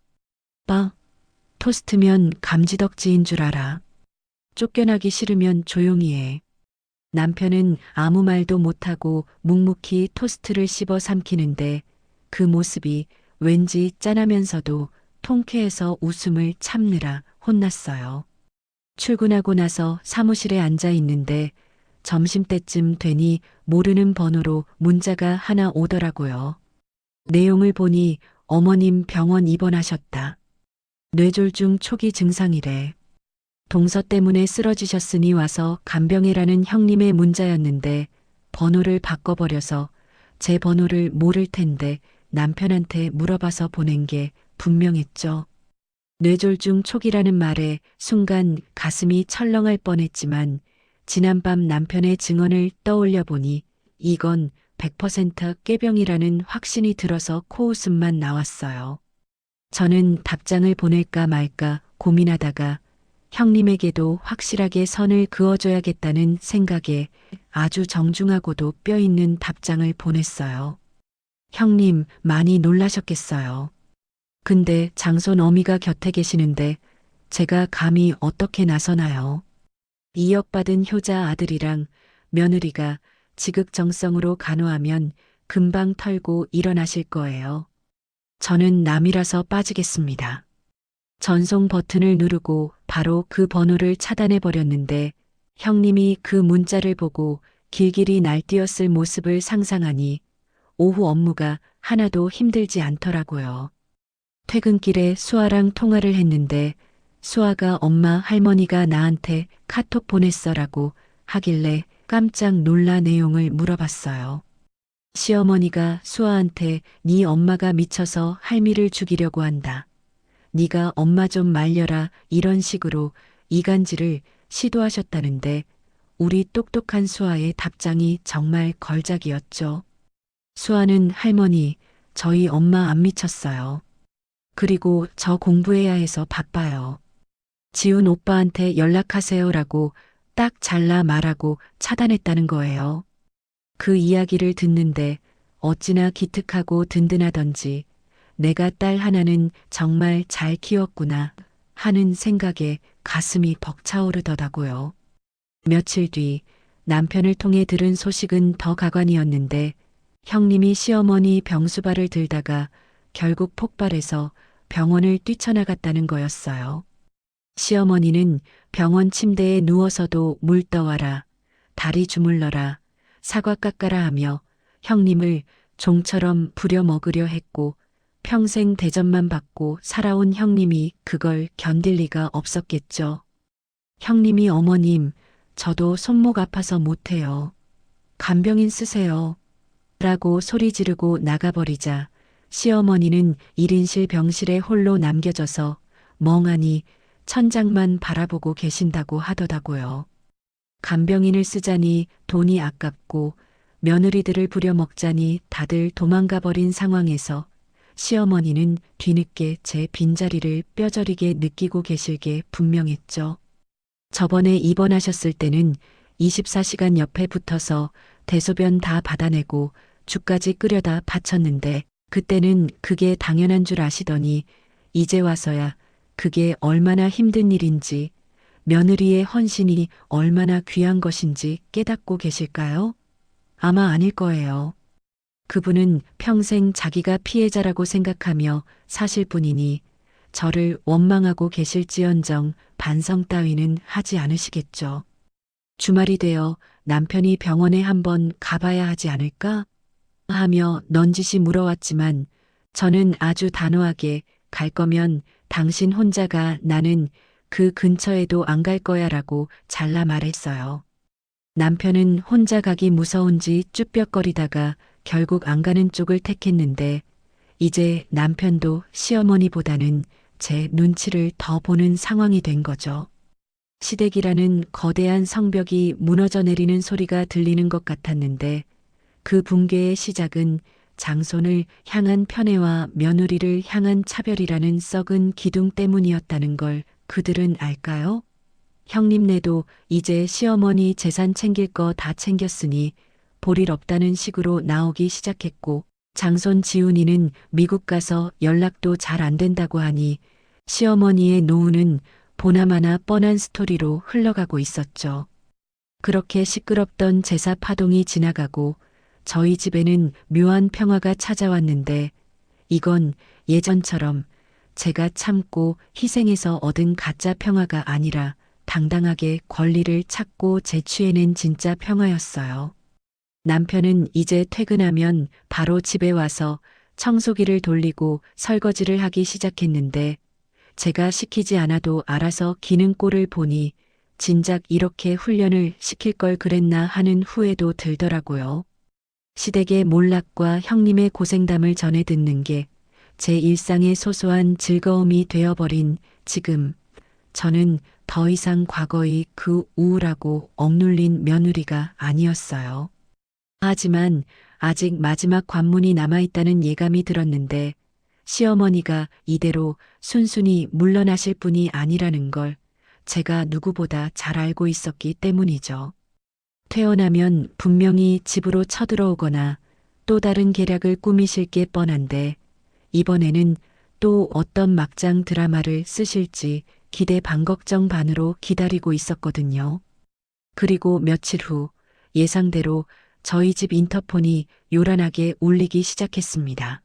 토스트면 감지덕지인 줄 알아. 쫓겨나기 싫으면 조용히 해. 남편은 아무 말도 못하고 묵묵히 토스트를 씹어 삼키는데 그 모습이 왠지 짠하면서도 통쾌해서 웃음을 참느라 혼났어요. 출근하고 나서 사무실에 앉아 있는데 점심때쯤 되니 모르는 번호로 문자가 하나 오더라고요. 내용을 보니 어머님 병원 입원하셨다. 뇌졸중 초기 증상이래. 동서 때문에 쓰러지셨으니 와서 간병해라는 형님의 문자였는데 번호를 바꿔버려서 제 번호를 모를 텐데 남편한테 물어봐서 보낸 게 분명했죠. 뇌졸중 초기라는 말에 순간 가슴이 철렁할 뻔했지만 지난밤 남편의 증언을 떠올려 보니 이건 100% 꾀병이라는 확신이 들어서 코웃음만 나왔어요. 저는 답장을 보낼까 말까 고민하다가 형님에게도 확실하게 선을 그어줘야겠다는 생각에 아주 정중하고도 뼈 있는 답장을 보냈어요. 형님 많이 놀라셨겠어요. 근데 장손 어미가 곁에 계시는데 제가 감히 어떻게 나서나요? 이역받은 효자 아들이랑 며느리가 지극정성으로 간호하면 금방 털고 일어나실 거예요. 저는 남이라서 빠지겠습니다. 전송 버튼을 누르고 바로 그 번호를 차단해 버렸는데 형님이 그 문자를 보고 길길이 날뛰었을 모습을 상상하니 오후 업무가 하나도 힘들지 않더라고요. 퇴근길에 수아랑 통화를 했는데 수아가 엄마 할머니가 나한테 카톡 보냈어라고 하길래 깜짝 놀라 내용을 물어봤어요. 시어머니가 수아한테 네 엄마가 미쳐서 할미를 죽이려고 한다. 네가 엄마 좀 말려라 이런 식으로 이간질을 시도하셨다는데 우리 똑똑한 수아의 답장이 정말 걸작이었죠. 수아는 할머니, 저희 엄마 안 미쳤어요. 그리고 저 공부해야 해서 바빠요. 지훈 오빠한테 연락하세요라고 딱 잘라 말하고 차단했다는 거예요. 그 이야기를 듣는데 어찌나 기특하고 든든하던지 내가 딸 하나는 정말 잘 키웠구나 하는 생각에 가슴이 벅차오르더라고요. 며칠 뒤 남편을 통해 들은 소식은 더 가관이었는데 형님이 시어머니 병수발을 들다가 결국 폭발해서 병원을 뛰쳐나갔다는 거였어요. 시어머니는 병원 침대에 누워서도 물 떠와라, 다리 주물러라, 사과 깎아라 하며 형님을 종처럼 부려먹으려 했고 평생 대접만 받고 살아온 형님이 그걸 견딜 리가 없었겠죠. 형님이 어머님, 저도 손목 아파서 못해요. 간병인 쓰세요. 라고 소리 지르고 나가버리자 시어머니는 1인실 병실에 홀로 남겨져서 멍하니 천장만 바라보고 계신다고 하더라고요. 간병인을 쓰자니 돈이 아깝고 며느리들을 부려먹자니 다들 도망가 버린 상황에서 시어머니는 뒤늦게 제 빈자리를 뼈저리게 느끼고 계실 게 분명했죠. 저번에 입원하셨을 때는 24시간 옆에 붙어서 대소변 다 받아내고 죽까지 끓여다 바쳤는데 그때는 그게 당연한 줄 아시더니 이제 와서야 그게 얼마나 힘든 일인지 며느리의 헌신이 얼마나 귀한 것인지 깨닫고 계실까요? 아마 아닐 거예요. 그분은 평생 자기가 피해자라고 생각하며 사실 뿐이니 저를 원망하고 계실지언정 반성 따위는 하지 않으시겠죠. 주말이 되어 남편이 병원에 한번 가봐야 하지 않을까? 하며 넌지시 물어왔지만 저는 아주 단호하게 갈 거면 당신 혼자가 나는 그 근처에도 안 갈 거야 라고 잘라 말했어요. 남편은 혼자 가기 무서운지 쭈뼛거리다가 결국 안 가는 쪽을 택했는데 이제 남편도 시어머니보다는 제 눈치를 더 보는 상황이 된 거죠. 시댁이라는 거대한 성벽이 무너져 내리는 소리가 들리는 것 같았는데 그 붕괴의 시작은 장손을 향한 편애와 며느리를 향한 차별이라는 썩은 기둥 때문이었다는 걸 그들은 알까요? 형님네도 이제 시어머니 재산 챙길 거 다 챙겼으니 볼일 없다는 식으로 나오기 시작했고 장손 지훈이는 미국 가서 연락도 잘 안 된다고 하니 시어머니의 노후는 보나마나 뻔한 스토리로 흘러가고 있었죠. 그렇게 시끄럽던 제사 파동이 지나가고 저희 집에는 묘한 평화가 찾아왔는데 이건 예전처럼 제가 참고 희생해서 얻은 가짜 평화가 아니라 당당하게 권리를 찾고 재취해낸 진짜 평화였어요. 남편은 이제 퇴근하면 바로 집에 와서 청소기를 돌리고 설거지를 하기 시작했는데 제가 시키지 않아도 알아서 기는 꼴을 보니 진작 이렇게 훈련을 시킬 걸 그랬나 하는 후회도 들더라고요. 시댁의 몰락과 형님의 고생담을 전해 듣는 게 제 일상의 소소한 즐거움이 되어버린 지금 저는 더 이상 과거의 그 우울하고 억눌린 며느리가 아니었어요. 하지만 아직 마지막 관문이 남아있다는 예감이 들었는데 시어머니가 이대로 순순히 물러나실 분이 아니라는 걸 제가 누구보다 잘 알고 있었기 때문이죠. 퇴원하면 분명히 집으로 쳐들어오거나 또 다른 계략을 꾸미실 게 뻔한데 이번에는 또 어떤 막장 드라마를 쓰실지 기대 반 걱정 반으로 기다리고 있었거든요. 그리고 며칠 후 예상대로 저희 집 인터폰이 요란하게 울리기 시작했습니다.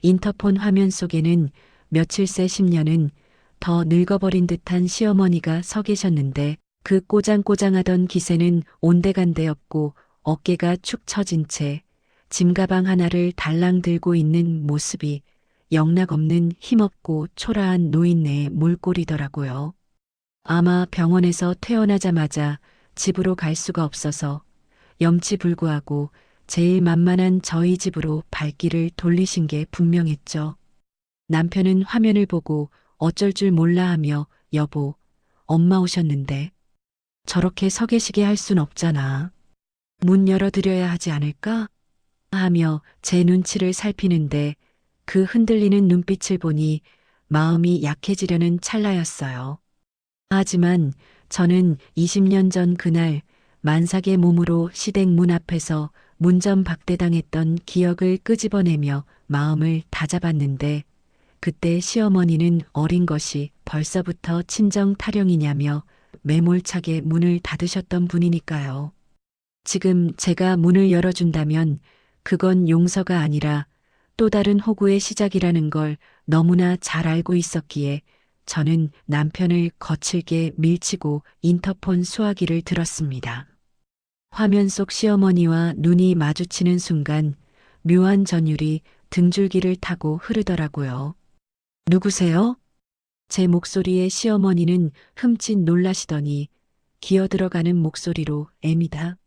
인터폰 화면 속에는 며칠 새 10년은 더 늙어버린 듯한 시어머니가 서 계셨는데 그 꼬장꼬장하던 기세는 온데간데 없고 어깨가 축 처진 채 짐가방 하나를 달랑 들고 있는 모습이 영락없는 힘없고 초라한 노인네의 몰골이더라고요. 아마 병원에서 퇴원하자마자 집으로 갈 수가 없어서 염치불구하고 제일 만만한 저희 집으로 발길을 돌리신 게 분명했죠. 남편은 화면을 보고 어쩔 줄 몰라 하며 여보, 엄마 오셨는데 저렇게 서 계시게 할 순 없잖아. 문 열어드려야 하지 않을까? 하며 제 눈치를 살피는데 그 흔들리는 눈빛을 보니 마음이 약해지려는 찰나였어요. 하지만 저는 20년 전 그날 만삭의 몸으로 시댁 문 앞에서 문전박대당했던 기억을 끄집어내며 마음을 다잡았는데 그때 시어머니는 어린 것이 벌써부터 친정 타령이냐며 매몰차게 문을 닫으셨던 분이니까요. 지금 제가 문을 열어준다면 그건 용서가 아니라 또 다른 호구의 시작이라는 걸 너무나 잘 알고 있었기에 저는 남편을 거칠게 밀치고 인터폰 수화기를 들었습니다. 화면 속 시어머니와 눈이 마주치는 순간 묘한 전율이 등줄기를 타고 흐르더라고요. 누구세요? 제 목소리에 시어머니는 흠칫 놀라시더니 기어들어가는 목소리로 애미다.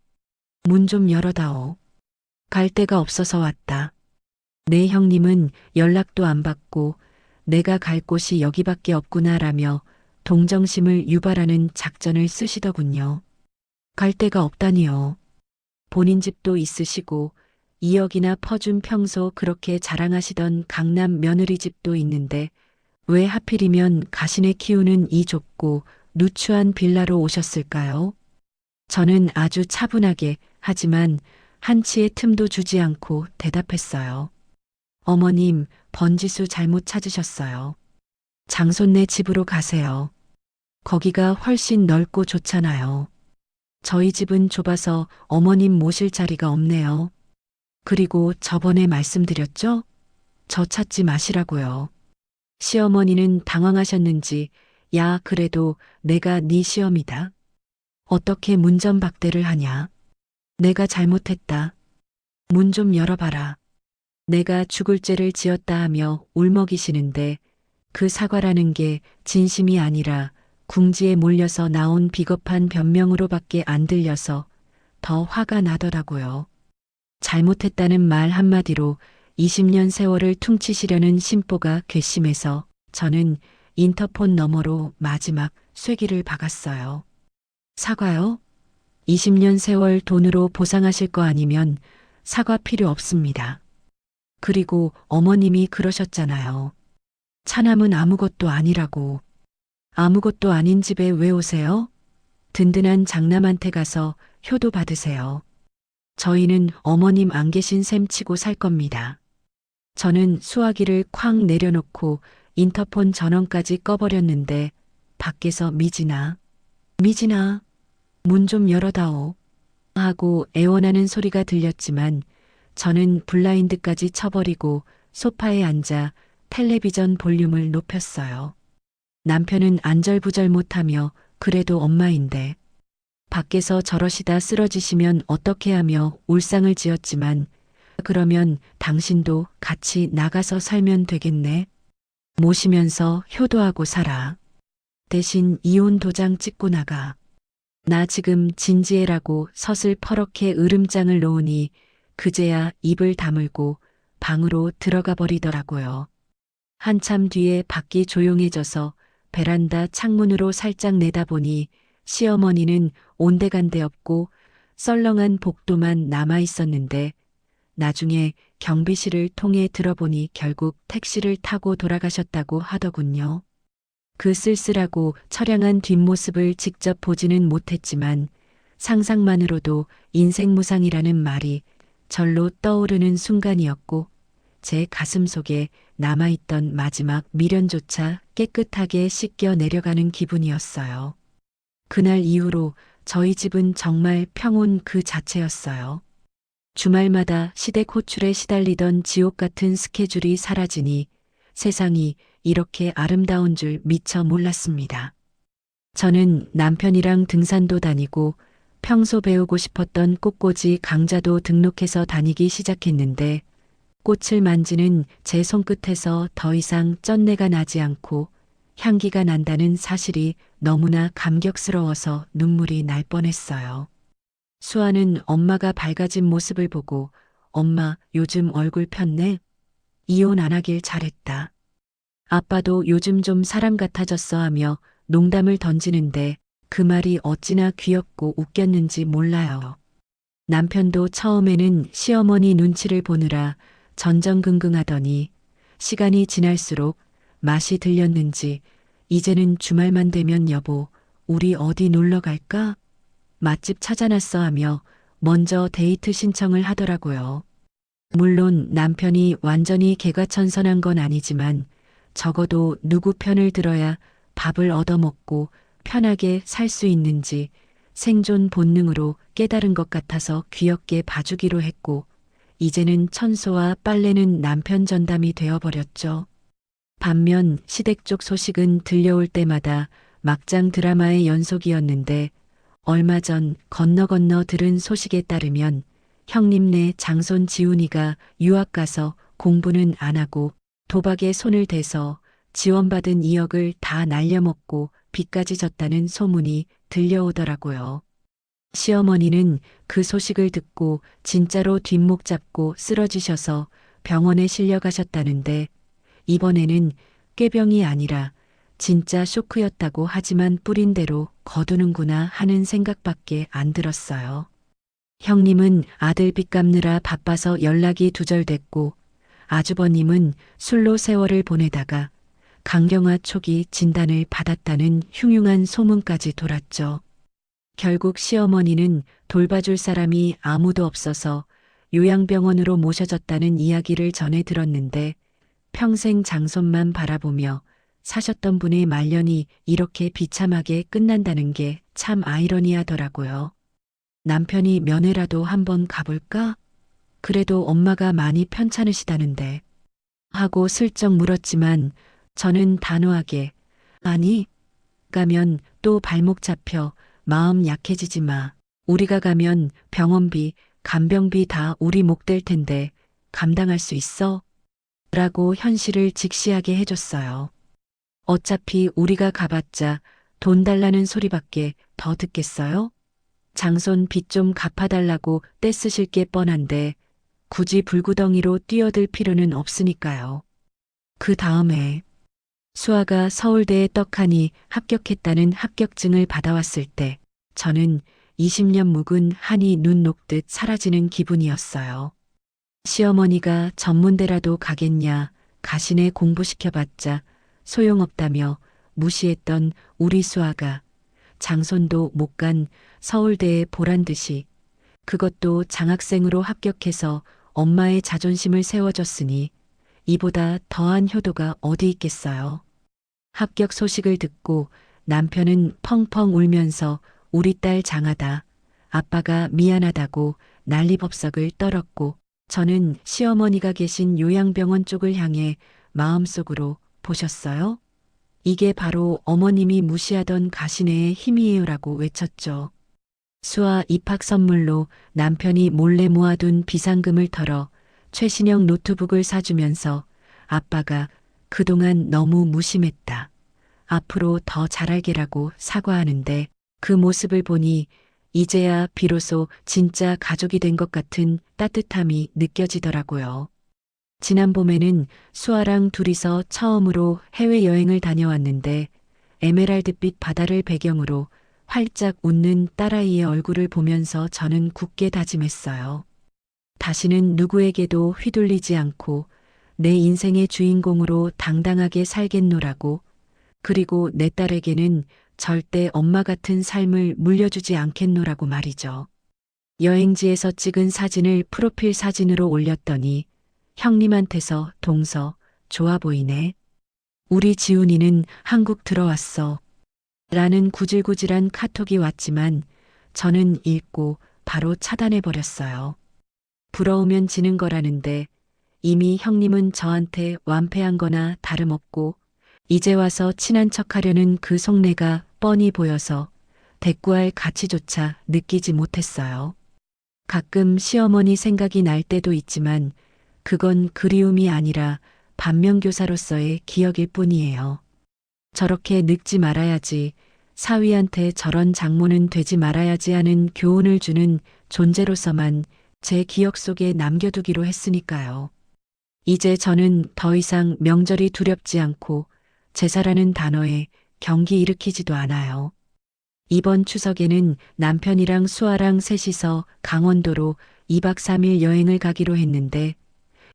문 좀 열어다오. 갈 데가 없어서 왔다. 내 형님은 연락도 안 받고 내가 갈 곳이 여기밖에 없구나라며 동정심을 유발하는 작전을 쓰시더군요. 갈 데가 없다니요. 본인 집도 있으시고 2억이나 퍼준 평소 그렇게 자랑하시던 강남 며느리 집도 있는데 왜 하필이면 가시네 키우는 이 좁고 누추한 빌라로 오셨을까요? 저는 아주 차분하게 하지만 한치의 틈도 주지 않고 대답했어요. 어머님, 번지수 잘못 찾으셨어요. 장손네 집으로 가세요. 거기가 훨씬 넓고 좋잖아요. 저희 집은 좁아서 어머님 모실 자리가 없네요. 그리고 저번에 말씀드렸죠? 저 찾지 마시라고요. 시어머니는 당황하셨는지 야 그래도 내가 네 시엄이다. 어떻게 문전박대를 하냐. 내가 잘못했다. 문 좀 열어봐라. 내가 죽을 죄를 지었다 하며 울먹이시는데 그 사과라는 게 진심이 아니라 궁지에 몰려서 나온 비겁한 변명으로밖에 안 들려서 더 화가 나더라고요. 잘못했다는 말 한마디로 20년 세월을 퉁치시려는 심보가 괘씸해서 저는 인터폰 너머로 마지막 쐐기를 박았어요. 사과요? 20년 세월 돈으로 보상하실 거 아니면 사과 필요 없습니다. 그리고 어머님이 그러셨잖아요. 차남은 아무것도 아니라고. 아무것도 아닌 집에 왜 오세요? 든든한 장남한테 가서 효도 받으세요. 저희는 어머님 안 계신 셈 치고 살 겁니다. 저는 수화기를 쾅 내려놓고 인터폰 전원까지 꺼버렸는데 밖에서 미진아, 문 좀 열어다오 하고 애원하는 소리가 들렸지만 저는 블라인드까지 쳐버리고 소파에 앉아 텔레비전 볼륨을 높였어요. 남편은 안절부절 못하며 그래도 엄마인데 밖에서 저러시다 쓰러지시면 어떻게 하며 울상을 지었지만 그러면 당신도 같이 나가서 살면 되겠네. 모시면서 효도하고 살아. 대신 이혼 도장 찍고 나가. 나 지금 진지해라고 서슬 퍼렇게 으름장을 놓으니 그제야 입을 다물고 방으로 들어가 버리더라고요. 한참 뒤에 밖이 조용해져서 베란다 창문으로 살짝 내다보니 시어머니는 온데간데 없고 썰렁한 복도만 남아 있었는데 나중에 경비실을 통해 들어보니 결국 택시를 타고 돌아가셨다고 하더군요. 그 쓸쓸하고 처량한 뒷모습을 직접 보지는 못했지만 상상만으로도 인생무상이라는 말이 절로 떠오르는 순간이었고 제 가슴 속에 남아있던 마지막 미련조차 깨끗하게 씻겨 내려가는 기분이었어요. 그날 이후로 저희 집은 정말 평온 그 자체였어요. 주말마다 시댁 호출에 시달리던 지옥 같은 스케줄이 사라지니 세상이 이렇게 아름다운 줄 미처 몰랐습니다. 저는 남편이랑 등산도 다니고 평소 배우고 싶었던 꽃꽂이 강좌도 등록해서 다니기 시작했는데 꽃을 만지는 제 손끝에서 더 이상 쩐내가 나지 않고 향기가 난다는 사실이 너무나 감격스러워서 눈물이 날 뻔했어요. 수아는 엄마가 밝아진 모습을 보고 엄마 요즘 얼굴 폈네? 이혼 안 하길 잘했다. 아빠도 요즘 좀 사람 같아졌어 하며 농담을 던지는데 그 말이 어찌나 귀엽고 웃겼는지 몰라요. 남편도 처음에는 시어머니 눈치를 보느라 전전긍긍하더니 시간이 지날수록 맛이 들렸는지 이제는 주말만 되면 여보, 우리 어디 놀러 갈까? 맛집 찾아놨어 하며 먼저 데이트 신청을 하더라고요. 물론 남편이 완전히 개과천선한 건 아니지만 적어도 누구 편을 들어야 밥을 얻어먹고 편하게 살 수 있는지 생존 본능으로 깨달은 것 같아서 귀엽게 봐주기로 했고 이제는 청소와 빨래는 남편 전담이 되어버렸죠. 반면 시댁 쪽 소식은 들려올 때마다 막장 드라마의 연속이었는데 얼마 전 건너 들은 소식에 따르면 형님네 장손 지훈이가 유학 가서 공부는 안 하고 도박에 손을 대서 지원받은 2억을 다 날려먹고 빚까지 졌다는 소문이 들려오더라고요. 시어머니는 그 소식을 듣고 진짜로 뒷목 잡고 쓰러지셔서 병원에 실려가셨다는데 이번에는 꾀병이 아니라 진짜 쇼크였다고 하지만 뿌린 대로 거두는구나 하는 생각밖에 안 들었어요. 형님은 아들 빚 갚느라 바빠서 연락이 두절됐고 아주버님은 술로 세월을 보내다가 강경화 초기 진단을 받았다는 흉흉한 소문까지 돌았죠. 결국 시어머니는 돌봐줄 사람이 아무도 없어서 요양병원으로 모셔졌다는 이야기를 전해 들었는데 평생 장손만 바라보며 사셨던 분의 말년이 이렇게 비참하게 끝난다는 게 참 아이러니하더라고요. 남편이 면회라도 한번 가볼까? 그래도 엄마가 많이 편찮으시다는데 하고 슬쩍 물었지만 저는 단호하게 아니, 가면 또 발목 잡혀 마음 약해지지 마. 우리가 가면 병원비, 간병비 다 우리 목 될 텐데 감당할 수 있어? 라고 현실을 직시하게 해줬어요. 어차피 우리가 가봤자 돈 달라는 소리밖에 더 듣겠어요? 장손 빚 좀 갚아달라고 떼쓰실 게 뻔한데 굳이 불구덩이로 뛰어들 필요는 없으니까요. 그 다음에 수아가 서울대에 떡하니 합격했다는 합격증을 받아왔을 때 저는 20년 묵은 한이 눈 녹듯 사라지는 기분이었어요. 시어머니가 전문대라도 가겠냐, 가신에 공부시켜봤자 소용없다며 무시했던 우리 수아가 장손도 못 간 서울대에 보란듯이 그것도 장학생으로 합격해서 엄마의 자존심을 세워줬으니 이보다 더한 효도가 어디 있겠어요. 합격 소식을 듣고 남편은 펑펑 울면서 우리 딸 장하다, 아빠가 미안하다고 난리법석을 떨었고 저는 시어머니가 계신 요양병원 쪽을 향해 마음속으로 보셨어요? 이게 바로 어머님이 무시하던 가시네의 힘이에요라고 외쳤죠. 수아 입학 선물로 남편이 몰래 모아둔 비상금을 털어 최신형 노트북을 사주면서 아빠가 그동안 너무 무심했다. 앞으로 더 잘할게라고 사과하는데 그 모습을 보니 이제야 비로소 진짜 가족이 된 것 같은 따뜻함이 느껴지더라고요. 지난 봄에는 수아랑 둘이서 처음으로 해외여행을 다녀왔는데 에메랄드빛 바다를 배경으로 활짝 웃는 딸아이의 얼굴을 보면서 저는 굳게 다짐했어요. 다시는 누구에게도 휘둘리지 않고 내 인생의 주인공으로 당당하게 살겠노라고. 그리고 내 딸에게는 절대 엄마 같은 삶을 물려주지 않겠노라고 말이죠. 여행지에서 찍은 사진을 프로필 사진으로 올렸더니 형님한테서 동서, 좋아 보이네. 우리 지훈이는 한국 들어왔어. 라는 구질구질한 카톡이 왔지만 저는 읽고 바로 차단해버렸어요. 부러우면 지는 거라는데 이미 형님은 저한테 완패한 거나 다름없고 이제 와서 친한 척하려는 그 속내가 뻔히 보여서 대꾸할 가치조차 느끼지 못했어요. 가끔 시어머니 생각이 날 때도 있지만 그건 그리움이 아니라 반면교사로서의 기억일 뿐이에요. 저렇게 늙지 말아야지, 사위한테 저런 장모는 되지 말아야지 하는 교훈을 주는 존재로서만 제 기억 속에 남겨두기로 했으니까요. 이제 저는 더 이상 명절이 두렵지 않고 제사라는 단어에 경기 일으키지도 않아요. 이번 추석에는 남편이랑 수아랑 셋이서 강원도로 2박 3일 여행을 가기로 했는데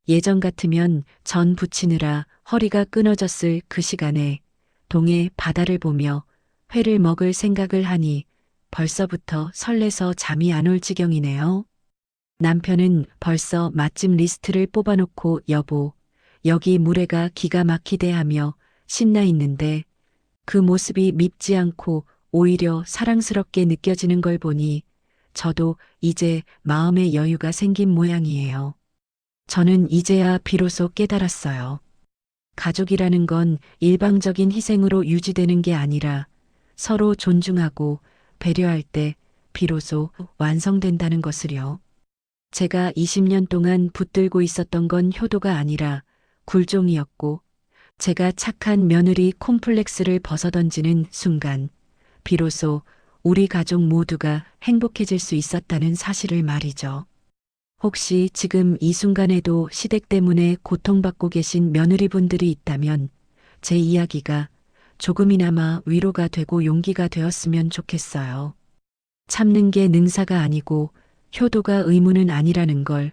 예전 같으면 전 부치느라 허리가 끊어졌을 그 시간에 동해 바다를 보며 회를 먹을 생각을 하니 벌써부터 설레서 잠이 안 올 지경이네요. 남편은 벌써 맛집 리스트를 뽑아놓고 여보, 여기 물회가 기가 막히대 하며 신나 있는데 그 모습이 밉지 않고 오히려 사랑스럽게 느껴지는 걸 보니 저도 이제 마음의 여유가 생긴 모양이에요. 저는 이제야 비로소 깨달았어요. 가족이라는 건 일방적인 희생으로 유지되는 게 아니라 서로 존중하고 배려할 때 비로소 완성된다는 것을요. 제가 20년 동안 붙들고 있었던 건 효도가 아니라 굴종이었고 제가 착한 며느리 콤플렉스를 벗어던지는 순간 비로소 우리 가족 모두가 행복해질 수 있었다는 사실을 말이죠. 혹시 지금 이 순간에도 시댁 때문에 고통받고 계신 며느리분들이 있다면 제 이야기가 조금이나마 위로가 되고 용기가 되었으면 좋겠어요. 참는 게 능사가 아니고 효도가 의무는 아니라는 걸,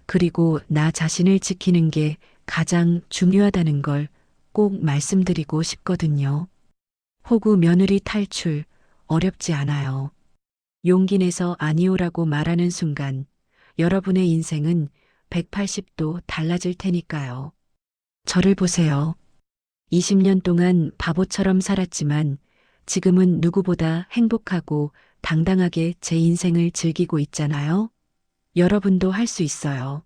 그리고 나 자신을 지키는 게 가장 중요하다는 걸 꼭 말씀드리고 싶거든요. 호구 며느리 탈출 어렵지 않아요. 용기 내서 아니오라고 말하는 순간 여러분의 인생은 180도 달라질 테니까요. 저를 보세요. 20년 동안 바보처럼 살았지만 지금은 누구보다 행복하고 당당하게 제 인생을 즐기고 있잖아요. 여러분도 할 수 있어요.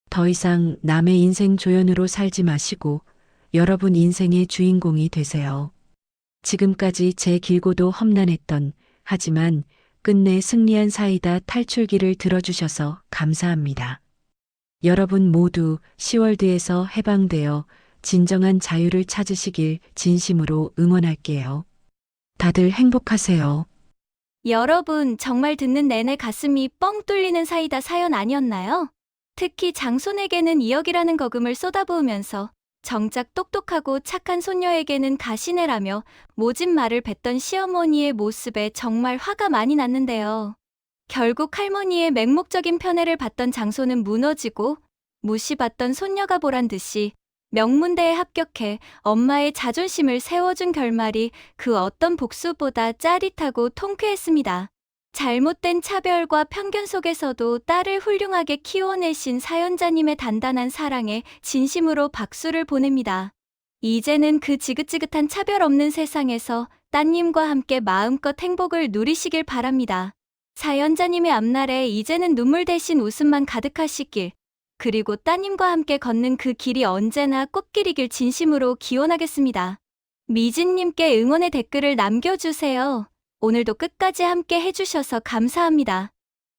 더 이상 남의 인생 조연으로 살지 마시고 여러분 인생의 주인공이 되세요. 지금까지 제 길고도 험난했던 하지만 끝내 승리한 사이다 탈출기를 들어주셔서 감사합니다. 여러분 모두 10월드에서 해방되어 진정한 자유를 찾으시길 진심으로 응원할게요. 다들 행복하세요. 여러분, 정말 듣는 내내 가슴이 뻥 뚫리는 사이다 사연 아니었나요? 특히 장손에게는 2억이라는 거금을 쏟아부으면서 정작 똑똑하고 착한 손녀에게는 가시네라며 모진 말을 뱉던 시어머니의 모습에 정말 화가 많이 났는데요. 결국 할머니의 맹목적인 편애를 받던 장손은 무너지고 무시받던 손녀가 보란 듯이 명문대에 합격해 엄마의 자존심을 세워준 결말이 그 어떤 복수보다 짜릿하고 통쾌했습니다. 잘못된 차별과 편견 속에서도 딸을 훌륭하게 키워내신 사연자님의 단단한 사랑에 진심으로 박수를 보냅니다. 이제는 그 지긋지긋한 차별 없는 세상에서 따님과 함께 마음껏 행복을 누리시길 바랍니다. 사연자님의 앞날에 이제는 눈물 대신 웃음만 가득하시길, 그리고 따님과 함께 걷는 그 길이 언제나 꽃길이길 진심으로 기원하겠습니다. 미진님께 응원의 댓글을 남겨주세요. 오늘도 끝까지 함께 해주셔서 감사합니다.